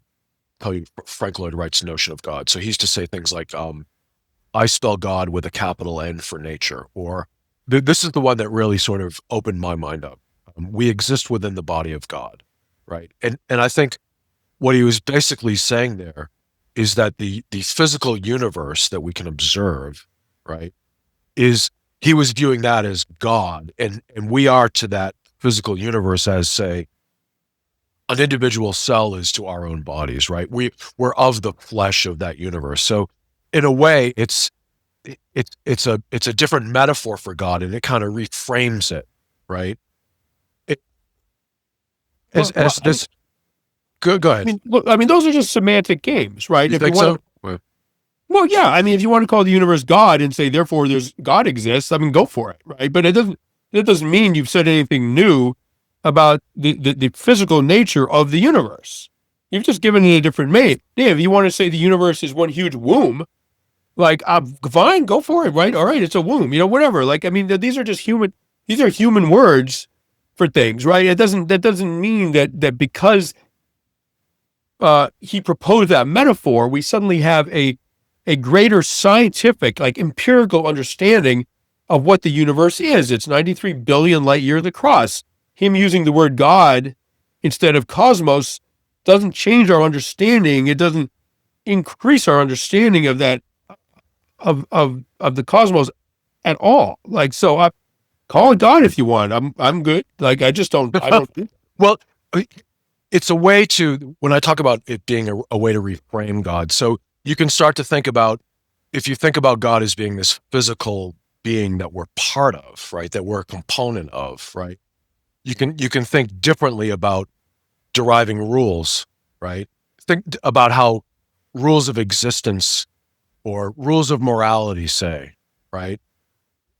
tell you Frank Lloyd Wright's notion of God. So he used to say things like, I spell God with a capital N for nature, or this is the one that really sort of opened my mind up. We exist within the body of God, right? And I think what he was basically saying there is that the physical universe that we can observe, right, he was viewing that as God, and we are to that physical universe as, say, an individual cell is to our own bodies, right? We're of the flesh of that universe. So in a way, it's a different metaphor for God, and it kind of reframes it, right? Go ahead. I mean, those are just semantic games, right? You think so? Well, yeah. I mean, if you want to call the universe God and say, therefore, God exists, I mean, go for it, right? But it doesn't mean you've said anything new about the physical nature of the universe. You've just given it a different name. Yeah, if you want to say the universe is one huge womb, like, fine, go for it, right? All right, it's a womb, whatever. Like, I mean, these are human words for things, right? That doesn't mean that because he proposed that metaphor, we suddenly have a greater scientific, like empirical understanding of what the universe is. It's 93 billion light years across. Him using the word God instead of cosmos doesn't change our understanding. It doesn't increase our understanding of that, of the cosmos at all. Like, so call it God if you want. I'm good. Like, I don't. Well, it's a way to, when I talk about it being a way to reframe God. So you can start to think about, if you think about God as being this physical being that we're part of, right? That we're a component of, right? You can think differently about deriving rules, right? Think about how rules of existence or rules of morality, say, right,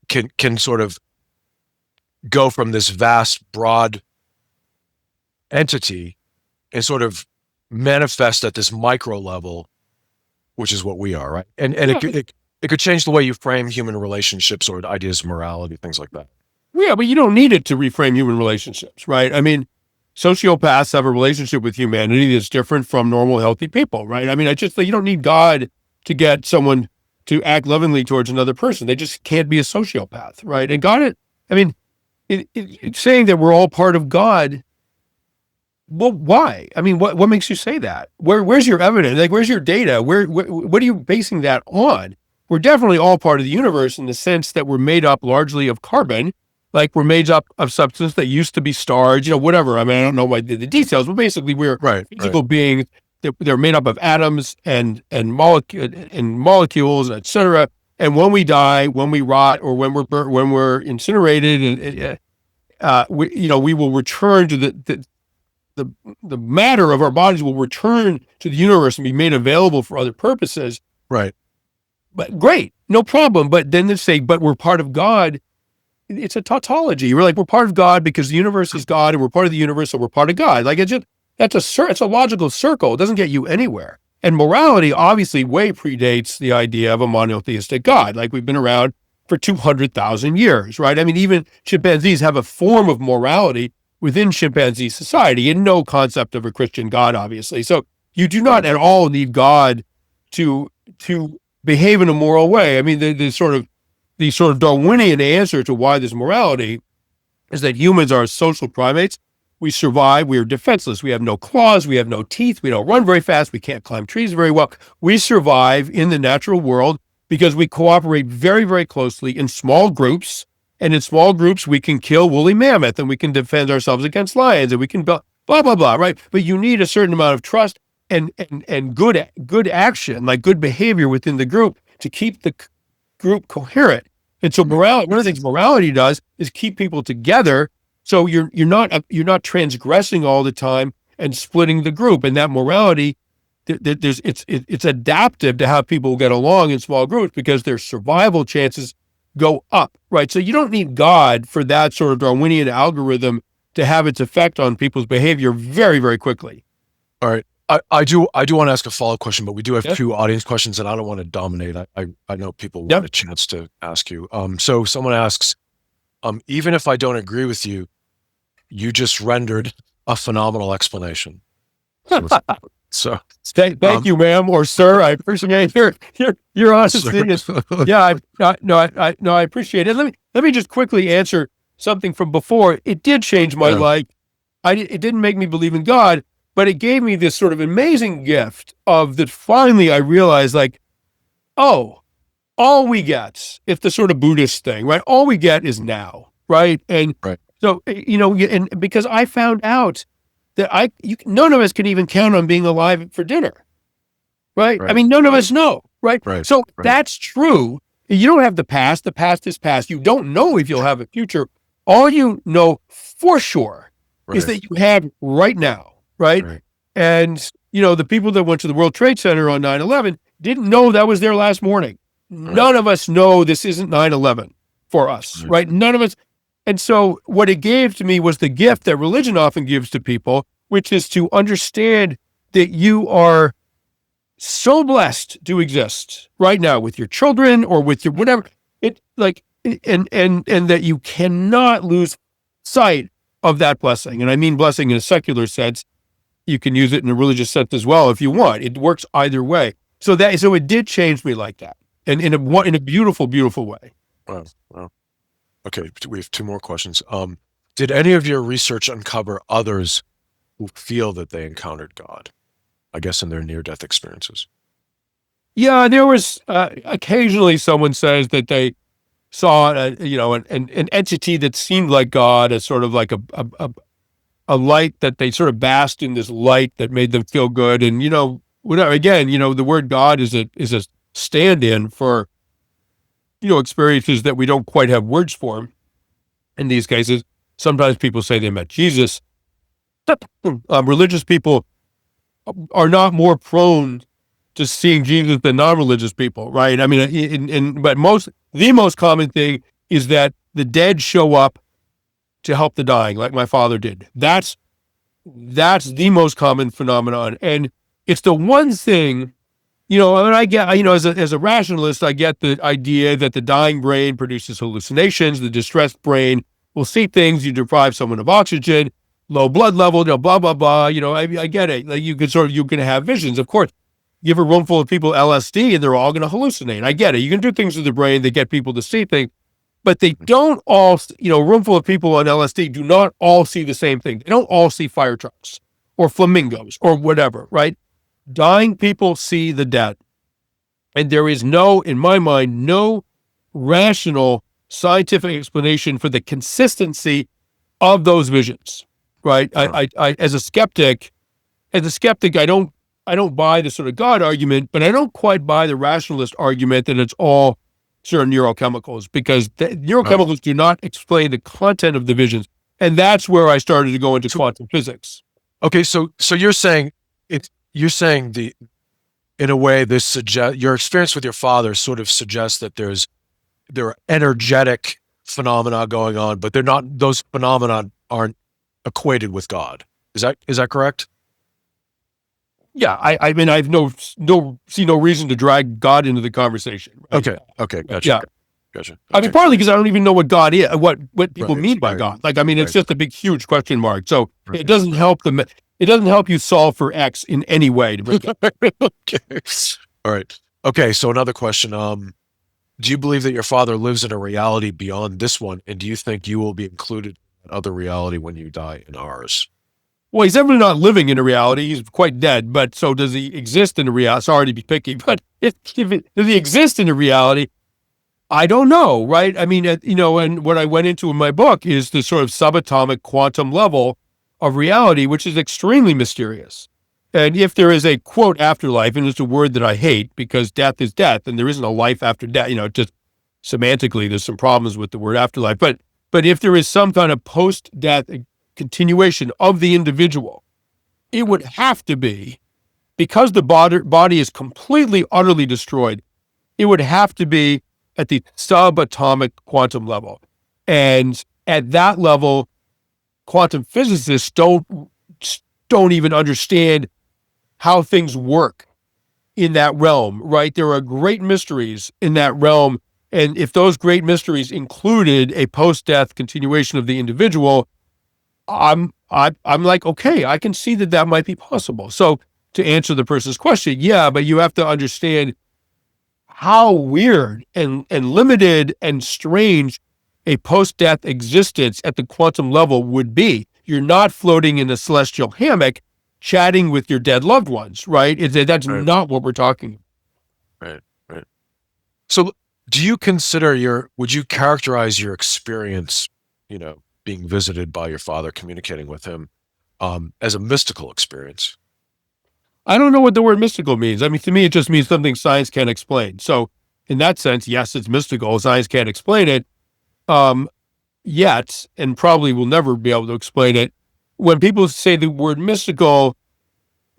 can sort of go from this vast, broad entity and sort of manifest at this micro level, which is what we are, right? And Yeah. it could change the way you frame human relationships or ideas of morality, things like that. Yeah, but you don't need it to reframe human relationships, right? I mean, sociopaths have a relationship with humanity that's different from normal, healthy people, right? I mean, you don't need God to get someone to act lovingly towards another person. They just can't be a sociopath, right? And God, I mean, saying that we're all part of God Well, why? I mean, what makes you say that? Where's your evidence? Like, where's your data? What are you basing that on? We're definitely all part of the universe in the sense that we're made up largely of carbon. Like, we're made up of substance that used to be stars, whatever. I mean, I don't know the details, but basically we're Right. physical beings. They're made up of atoms and molecules, et cetera. And when we die, when we rot, or when we're incinerated, we will return to the matter of our bodies will return to the universe and be made available for other purposes. Right. But great, no problem. But then they say, but we're part of God. It's a tautology. We're part of God because the universe is God, and we're part of the universe, so we're part of God. Like, it's a logical circle. It doesn't get you anywhere. And morality obviously way predates the idea of a monotheistic God. Like, we've been around for 200,000 years, right? I mean, even chimpanzees have a form of morality within chimpanzee society, and no concept of a Christian God, obviously. So you do not at all need God to behave in a moral way. I mean, the sort of Darwinian answer to why there's morality is that humans are social primates. We survive. We are defenseless. We have no claws. We have no teeth. We don't run very fast. We can't climb trees very well. We survive in the natural world because we cooperate very, very closely in small groups. And in small groups, we can kill woolly mammoth, and we can defend ourselves against lions, and we can blah, blah, blah, right? But you need a certain amount of trust and good action, like good behavior within the group to keep the group coherent. And so morality, one of the things morality does is keep people together. So you're not transgressing all the time and splitting the group. And that morality, it's adaptive to how people get along in small groups because their survival chances go up, right? So you don't need God for that sort of Darwinian algorithm to have its effect on people's behavior very, very quickly. All right. I do want to ask a follow-up question, but we do have two audience questions, and I don't want to dominate. I know people want a chance to ask you. So someone asks, even if I don't agree with you, you just rendered a phenomenal explanation. So thank you, ma'am or sir. I appreciate your honesty. I appreciate it. Let me just quickly answer something from before. It did change my life. It didn't make me believe in God, but it gave me this sort of amazing gift of that. Finally, I realized, like, oh, all we get, if the sort of Buddhist thing, right? All we get is now, right? And so, and because I found out that none of us can even count on being alive for dinner, right? I mean, none of us know, right? So that's true. You don't have the past. The past is past. You don't know if you'll have a future. All you know for sure is that you have right now, right? And, the people that went to the World Trade Center on 9/11 didn't know that was their last morning. None of us know this isn't 9/11 for us, right? None of us. And so what it gave to me was the gift that religion often gives to people, which is to understand that you are so blessed to exist right now with your children or with your whatever. And that you cannot lose sight of that blessing. And I mean blessing in a secular sense. You can use it in a religious sense as well if you want. It works either way. So it did change me like that, and in a beautiful, beautiful way. Wow. Okay, we have two more questions. Did any of your research uncover others who feel that they encountered God, I guess, in their near-death experiences? Yeah, there was occasionally someone says that they saw an entity that seemed like God, as sort of like a light, that they sort of basked in this light that made them feel good. And whatever. Again, the word God is a stand-in for experiences that we don't quite have words for. In these cases, sometimes people say they met Jesus. Religious people are not more prone to seeing Jesus than non-religious people, right? I mean, but the most common thing is that the dead show up to help the dying, like my father did. That's the most common phenomenon, and it's the one thing. And I get, as a rationalist, I get the idea that the dying brain produces hallucinations. The distressed brain will see things. You deprive someone of oxygen, low blood level, blah, blah, blah. I get it. Like, you can have visions. Of course, give a room full of people LSD and they're all going to hallucinate. I get it. You can do things with the brain that get people to see things, but they don't all, a room full of people on LSD do not all see the same thing. They don't all see fire trucks. or flamingos or whatever, right? Dying people see the dead. And there is no, in my mind, no rational scientific explanation for the consistency of those visions, right? I as a skeptic, I don't buy the sort of God argument, but I don't quite buy the rationalist argument that it's all sort of neurochemicals, because the neurochemicals do not explain the content of the visions. And that's where I started to go into quantum physics. Okay, so you're saying in a way, your experience with your father sort of suggests that there are energetic phenomena going on, but those phenomena aren't equated with God. Is that correct? Yeah, I mean, I've see no reason to drag God into the conversation. Right? Okay, gotcha. Yeah. Gotcha. I mean, partly because I don't even know what God is, what people mean by right. God. Like, I mean, it's just a big, huge question mark. So Right. it doesn't help it doesn't help you solve for X in any way. Okay. All right. Okay. So another question. Do you believe that your father lives in a reality beyond this one? And do you think you will be included in other reality when you die in ours? Well, he's definitely not living in a reality. He's quite dead. But so does he exist in a reality? Sorry to be picky, but does he exist in a reality? I don't know, right? I mean, and what I went into in my book is the sort of subatomic quantum level of reality, which is extremely mysterious. And if there is a quote afterlife, and it's a word that I hate because death is death, and there isn't a life after death, just semantically, there's some problems with the word afterlife. But if there is some kind of post-death continuation of the individual, it would have to be, because the body is completely, utterly destroyed, it would have to be at the subatomic quantum level. And at that level, quantum physicists don't even understand how things work in that realm, right? There are great mysteries in that realm. And if those great mysteries included a post-death continuation of the individual, I'm like, okay, I can see that might be possible. So to answer the person's question, yeah, but you have to understand how weird and limited and strange a post-death existence at the quantum level would be. You're not floating in a celestial hammock chatting with your dead loved ones, right? That's Right. not what we're talking Right. Right. So would you characterize your experience, being visited by your father, communicating with him, as a mystical experience? I don't know what the word mystical means. I mean, to me, it just means something science can't explain. So in that sense, yes, it's mystical. Science can't explain it yet, and probably will never be able to explain it. When people say the word mystical,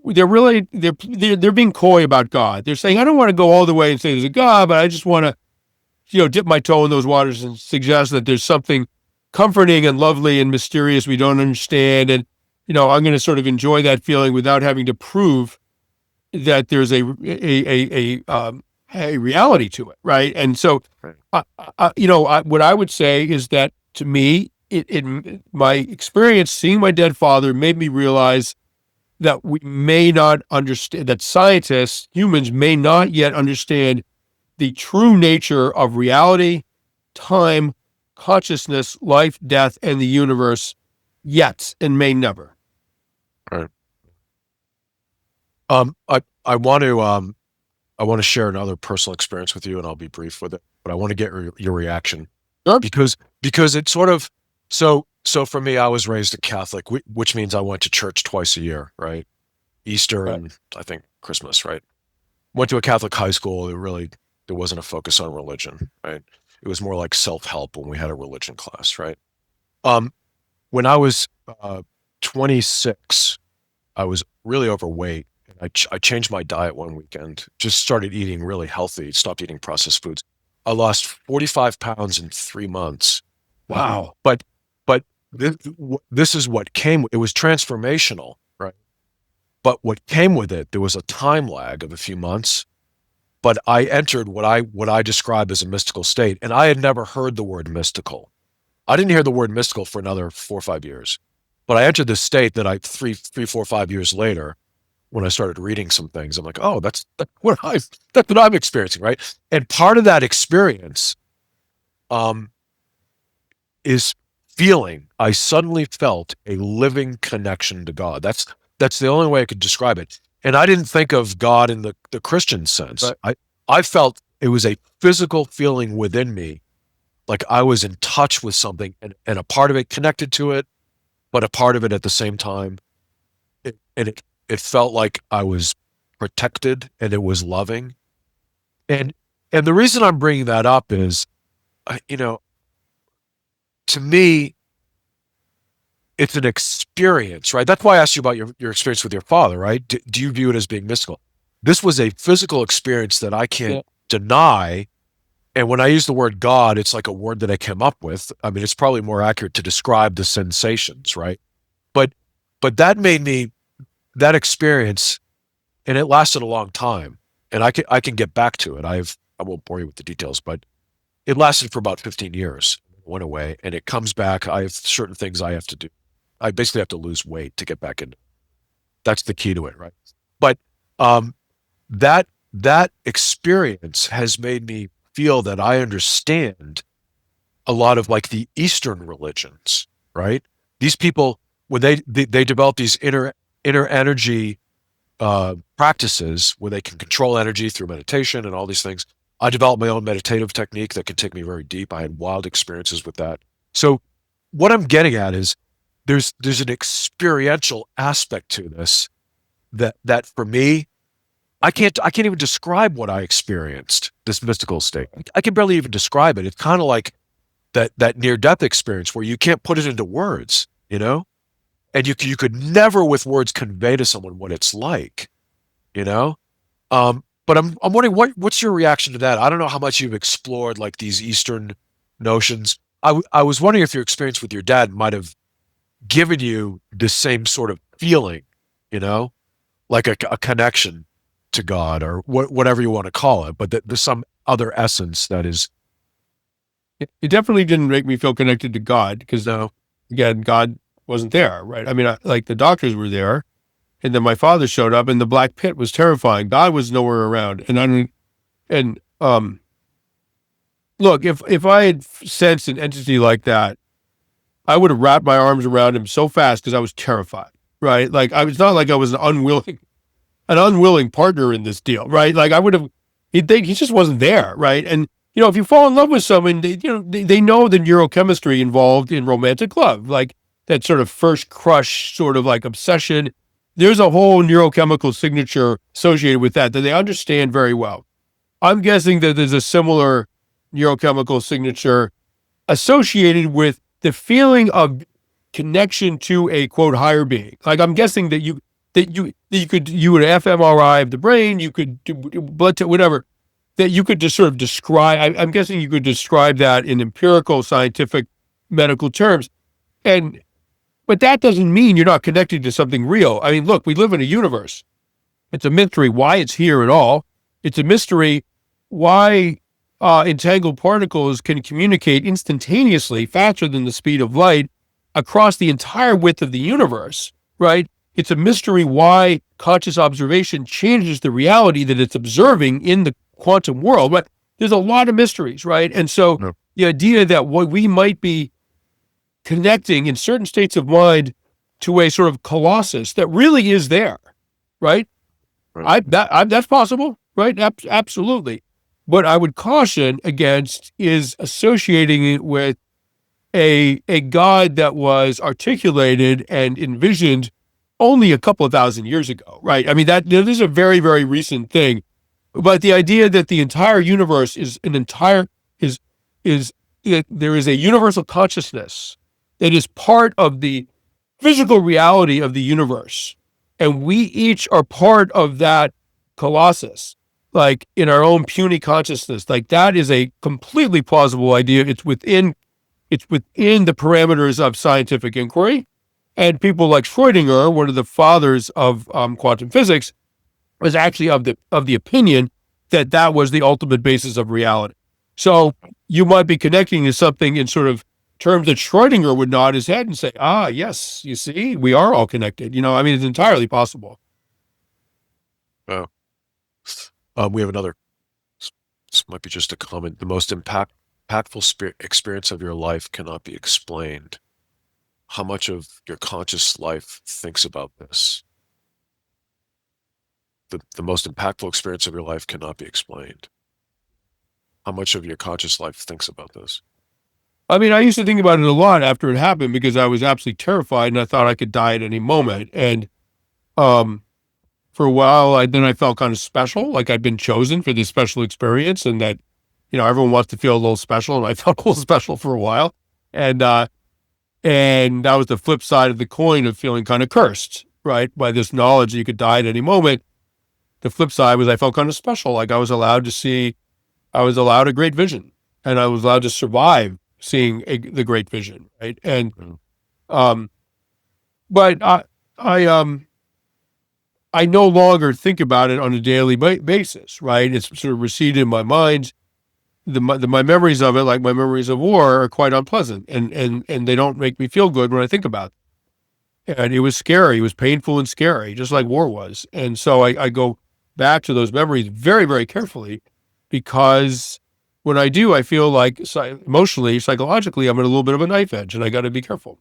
they're being coy about God. They're saying, I don't want to go all the way and say there's a God, but I just want to, dip my toe in those waters and suggest that there's something comforting and lovely and mysterious we don't understand. And, I'm going to sort of enjoy that feeling without having to prove that there's a reality to it, right? And so, Right. what I would say is that to me, my experience seeing my dead father made me realize that we may not understand, that scientists, humans, may not yet understand the true nature of reality, time, consciousness, life, death, and the universe yet, and may never. Right. I want to share another personal experience with you, and I'll be brief with it, but I want to get your reaction. Sure. Because it's sort of so for me, I was raised a Catholic, which means I went to church twice a year, right? Easter Right. and I think Christmas, right? Went to a Catholic high school. There wasn't a focus on religion, right? It was more like self-help when we had a religion class, right? Um, when I was 26, I was really overweight. I changed my diet one weekend, just started eating really healthy, stopped eating processed foods. I lost 45 pounds in 3 months. Wow. But this is what came. It was transformational, right? But what came with it, there was a time lag of a few months. But I entered what I describe as a mystical state, and I had never heard the word mystical. I didn't hear the word mystical for another 4 or 5 years. But I entered this state that 3, 4, 5 years later, when I started reading some things, I'm like, oh, that's what I'm experiencing, right? And part of that experience um, is feeling. I suddenly felt a living connection to God. That's the only way I could describe it. And I didn't think of God in the Christian sense. Right. I felt it was a physical feeling within me, like I was in touch with something, and a part of it connected to it, but a part of it at the same time. It felt like I was protected and it was loving. And and the reason I'm bringing that up is, you know, to me, it's an experience, right? That's why I asked you about your experience with your father, right? Do you view it as being mystical? This was a physical experience that I Yeah. can't deny. And when I use the word God, it's like a word that I came up with. I mean, it's probably more accurate to describe the sensations, right? But but that made me that experience, and it lasted a long time. And I can get back to it. I won't bore you with the details, but it lasted for about 15 years. It went away, and it comes back. I have certain things I have to do. I basically have to lose weight to get back in. That's the key to it, right? But um, that experience has made me feel that I understand a lot of like the Eastern religions, right? These people, when they develop these inner energy practices where they can control energy through meditation and all these things. I developed my own meditative technique that can take me very deep. I had wild experiences with that. So what I'm getting at is there's an experiential aspect to this that for me, I can't even describe what I experienced, this mystical state. I can barely even describe it. It's kind of like that near death experience where you can't put it into words, you know? And you could never with words convey to someone what it's like, you know? But I'm wondering what's your reaction to that? I don't know how much you've explored like these Eastern notions. I was wondering if your experience with your dad might have given you the same sort of feeling, you know, like a connection to God or whatever you want to call it, but that there's some other essence that is It definitely didn't make me feel connected to God because, no. again, God wasn't there, right? I mean, like the doctors were there, and then my father showed up, and the black pit was terrifying. God was nowhere around, and I don't. And look, if I had sensed an entity like that, I would have wrapped my arms around him so fast because I was terrified, right? Like I was not like I was an unwilling partner in this deal, right? Like I would have, he just wasn't there, right? And if you fall in love with someone, they know the neurochemistry involved in romantic love, like that sort of first crush, sort of like obsession. There's a whole neurochemical signature associated with that they understand very well. I'm guessing that there's a similar neurochemical signature associated with the feeling of connection to a quote higher being. Like I'm guessing that you would fMRI of the brain, you could do blood test, whatever, that you could just sort of describe. I'm guessing you could describe that in empirical, scientific, medical terms. But that doesn't mean you're not connected to something real. I mean, look, we live in a universe. It's a mystery why it's here at all. It's a mystery why entangled particles can communicate instantaneously, faster than the speed of light, across the entire width of the universe, right? It's a mystery why conscious observation changes the reality that it's observing in the quantum world. But there's a lot of mysteries, right? And so No. the idea that what we might be connecting in certain states of mind to a sort of colossus that really is there, right? Right. That's possible, right? Absolutely. What I would caution against is associating it with a God that was articulated and envisioned only a couple of thousand years ago, right? I mean, this is a very, very recent thing. But the idea that the entire universe is there is a universal consciousness that is part of the physical reality of the universe. And we each are part of that colossus, like in our own puny consciousness. Like that is a completely plausible idea. It's within the parameters of scientific inquiry. And people like Schrodinger, one of the fathers of quantum physics, was actually of the opinion that that was the ultimate basis of reality. So you might be connecting to something in sort of terms that Schrodinger would nod his head and say, yes, you see, we are all connected. I mean, it's entirely possible. Oh. We have another. This might be just a comment. The most impactful experience of your life cannot be explained. How much of your conscious life thinks about this? the most impactful experience of your life cannot be explained. How much of your conscious life thinks about this? I mean, I used to think about it a lot after it happened because I was absolutely terrified and I thought I could die at any moment. And um, for a while, then I felt kind of special, like I'd been chosen for this special experience, and that everyone wants to feel a little special, and I felt a little special for a while, and that was the flip side of the coin of feeling kind of cursed, right, by this knowledge that you could die at any moment. The flip side was I felt kind of special, like I was allowed a great vision, and I was allowed to survive seeing the great vision, right? And um, but I no longer think about it on a daily basis, right? It's sort of receded in my mind. My memories of it, like my memories of war, are quite unpleasant, and they don't make me feel good when I think about it. And it was scary. It was painful and scary, just like war was. And so I go back to those memories very, very carefully, because when I do, I feel like emotionally, psychologically, I'm at a little bit of a knife edge, and I got to be careful.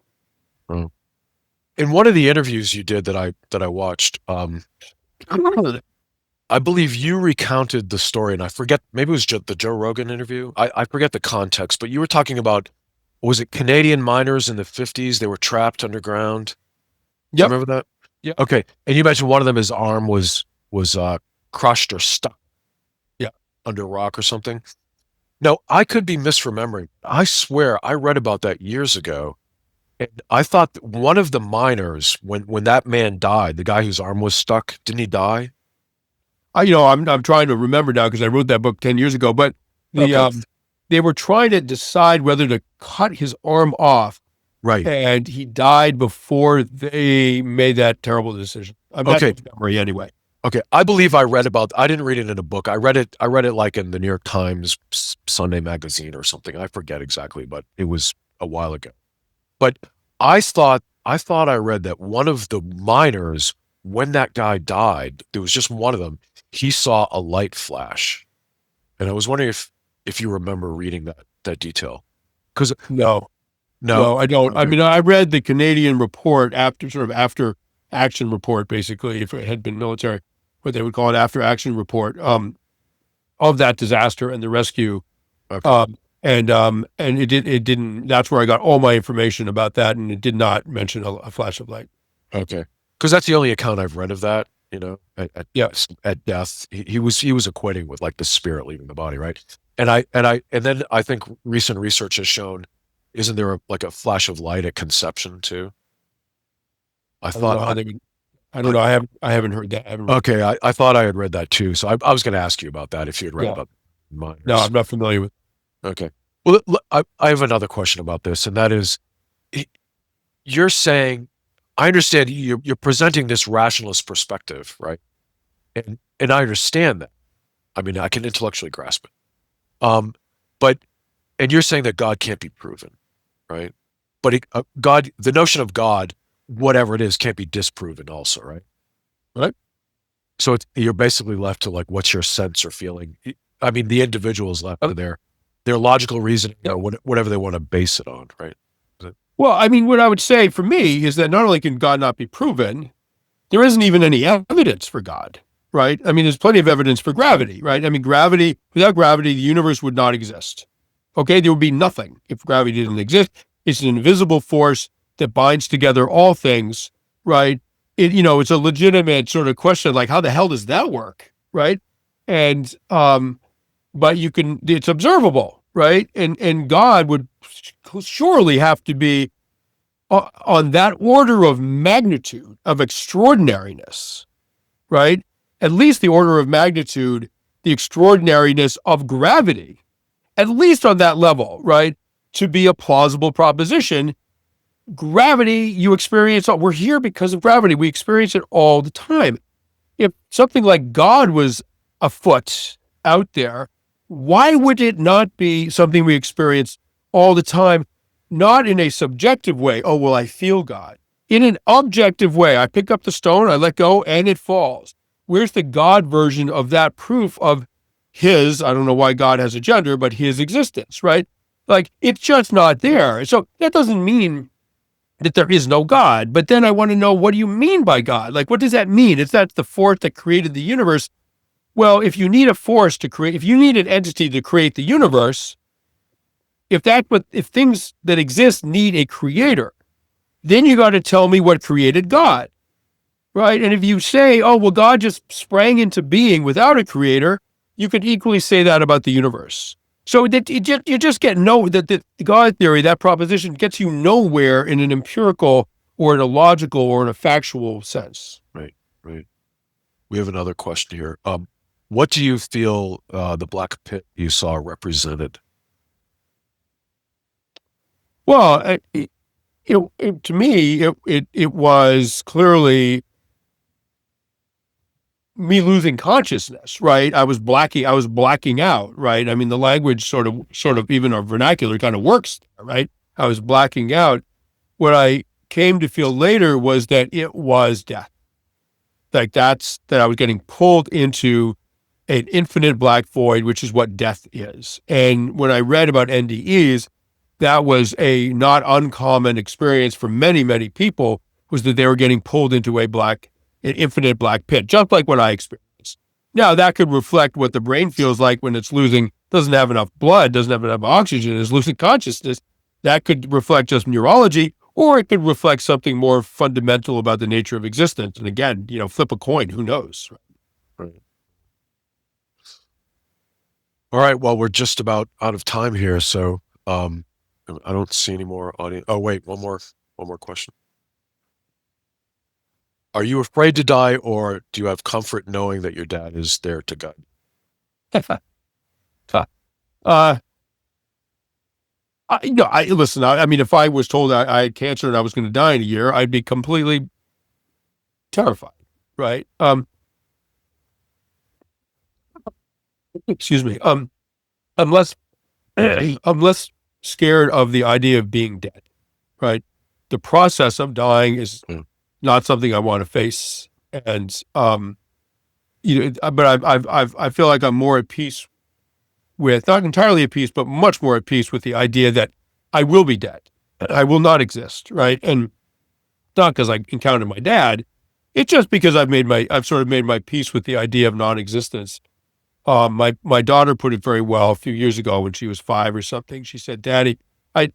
Mm. In one of the interviews you did that I watched, I believe you recounted the story, and I forget, maybe it was the Joe Rogan interview. I forget the context, but you were talking about, was it Canadian miners in the 50s? They were trapped underground. Do you Yep. remember that? Yep. Okay. And you mentioned one of them, his arm was crushed or stuck. Yeah. Under a rock or something. No, I could be misremembering. I swear I read about that years ago. And I thought that one of the miners, when that man died, the guy whose arm was stuck, didn't he die? I'm trying to remember now because I wrote that book 10 years ago, but Okay. They were trying to decide whether to cut his arm off, Right. and he died before they made that terrible decision. Okay. Memory anyway. Okay. I believe I didn't read it in a book. I read it like in the New York Times Sunday magazine or something. I forget exactly, but it was a while ago. But I thought I read that one of the miners, when that guy died, there was just one of them, he saw a light flash. And I was wondering if you remember reading that detail. Because No, no, I don't. okay. I mean, I read the Canadian report after action report, basically, if it had been military, what they would call it, after action report, of that disaster and the rescue. Okay. And it didn't, that's where I got all my information about that. And it did not mention a flash of light. Okay. Because that's the only account I've read of that, Yeah. at death. He was equating with like the spirit leaving the body, right? And then I think recent research has shown, isn't there like a flash of light at conception too? I don't know how thought, they would, I don't know. I haven't heard that. okay, I thought I had read that too. So I was going to ask you about that if you had read Yeah. about miners. No, I'm not familiar with. Okay. Well, I have another question about this, and that is, you're saying, I understand you're presenting this rationalist perspective, right? And I understand that. I mean, I can intellectually grasp it. But and you're saying that God can't be proven, right? But God, the notion of God, whatever it is, can't be disproven, also, right? Right. So you're basically left to like, what's your sense or feeling? I mean, the individual is left to their logical reasoning, or whatever they want to base it on, right? Well, I mean, what I would say for me is that not only can God not be proven, there isn't even any evidence for God, right? I mean, there's plenty of evidence for gravity, right? I mean, without gravity, the universe would not exist. Okay, there would be nothing if gravity didn't exist. It's an invisible force that binds together all things, right? It's a legitimate sort of question, like how the hell does that work, right? And but it's observable, right? And God would surely have to be on that order of magnitude of extraordinariness, right? At least the order of magnitude, the extraordinariness of gravity, at least on that level, right? To be a plausible proposition. Gravity, you experience, we're here because of gravity. We experience it all the time. If something like God was afoot out there, why would it not be something we experience all the time? Not in a subjective way. Oh, well, I feel God. In an objective way. I pick up the stone, I let go, and it falls. Where's the God version of that proof of his, I don't know why God has a gender, but his existence, right? Like, it's just not there. So that doesn't mean that there is no God. But then I want to know, what do you mean by God? Like, what does that mean? Is that the force that created the universe? Well, if you need a force to create, if you need an entity to create the universe, if things that exist need a creator, then you got to tell me what created God, right? And if you say, oh, well, God just sprang into being without a creator, you could equally say that about the universe. So that you just get that the God theory, that proposition, gets you nowhere in an empirical or in a logical or in a factual sense. Right. We have another question here. What do you feel the black pit you saw represented? Well, to me, it was clearly me losing consciousness, right? I was blacking out, right? I mean, the language sort of even our vernacular kind of works, right? I was blacking out. What I came to feel later was that it was death. Like that I was getting pulled into an infinite black void, which is what death is. And when I read about NDEs, that was a not uncommon experience for many, many people, was that they were getting pulled into an infinite black pit, just like what I experienced. Now, that could reflect what the brain feels like when it's doesn't have enough blood, doesn't have enough oxygen, is losing consciousness. That could reflect just neurology, or it could reflect something more fundamental about the nature of existence. And again, flip a coin, who knows? Right. All right, well, we're just about out of time here, so I don't see any more audience. Oh, wait, one more question. Are you afraid to die, or do you have comfort knowing that your dad is there to guide? Listen, I mean, if I was told I had cancer and I was going to die in a year, I'd be completely terrified, right? Excuse me. I'm less scared of the idea of being dead, right? The process of dying is not something I want to face, and but I feel like I'm more at peace with, not entirely at peace, but much more at peace with the idea that I will be dead, I will not exist, right? And not because I encountered my dad, it's just because I've sort of made my peace with the idea of non-existence. My daughter put it very well a few years ago when she was 5 or something. She said, "Daddy," I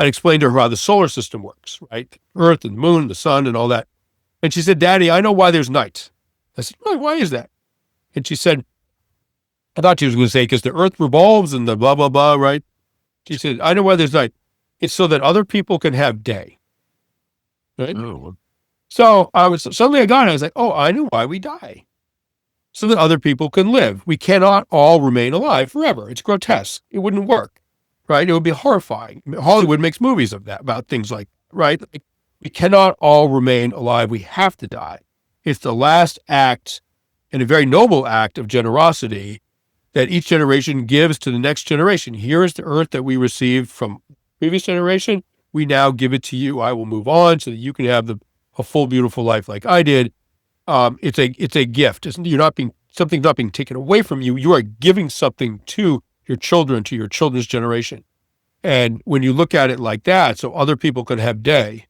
explained to her how the solar system works, right? Earth and the moon, the sun, and all that. And she said, "Daddy, I know why there's night." I said, "Why is that?" And she said, I thought she was going to say, because the earth revolves and the blah, blah, blah, right? She said, "I know why there's night. It's so that other people can have day." Right? Oh. So suddenly I got it. I was like, oh, I know why we die. So that other people can live. We cannot all remain alive forever. It's grotesque. It wouldn't work, right? It would be horrifying. Hollywood makes movies about things like, right? Like, we cannot all remain alive. We have to die. It's the last act, and a very noble act of generosity, that each generation gives to the next generation. Here is the earth that we received from previous generation. We now give it to you. I will move on so that you can have a full, beautiful life like I did. It's a gift. Something's not being taken away from you. You are giving something to your children, to your children's generation. And when you look at it like that, so other people can have day,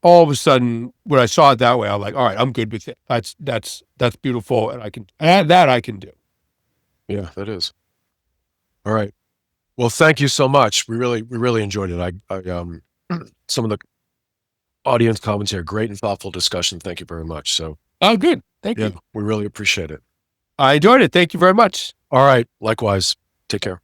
all of a sudden, when I saw it that way, I'm like, all right, I'm good with it. That's beautiful, and I can do. Yeah, that is. All right. Well, thank you so much. We really enjoyed it. Some of the audience comments here, great and thoughtful discussion. Thank you very much. So, oh, good. Thank you. We really appreciate it. I enjoyed it. Thank you very much. All right. Likewise. Take care.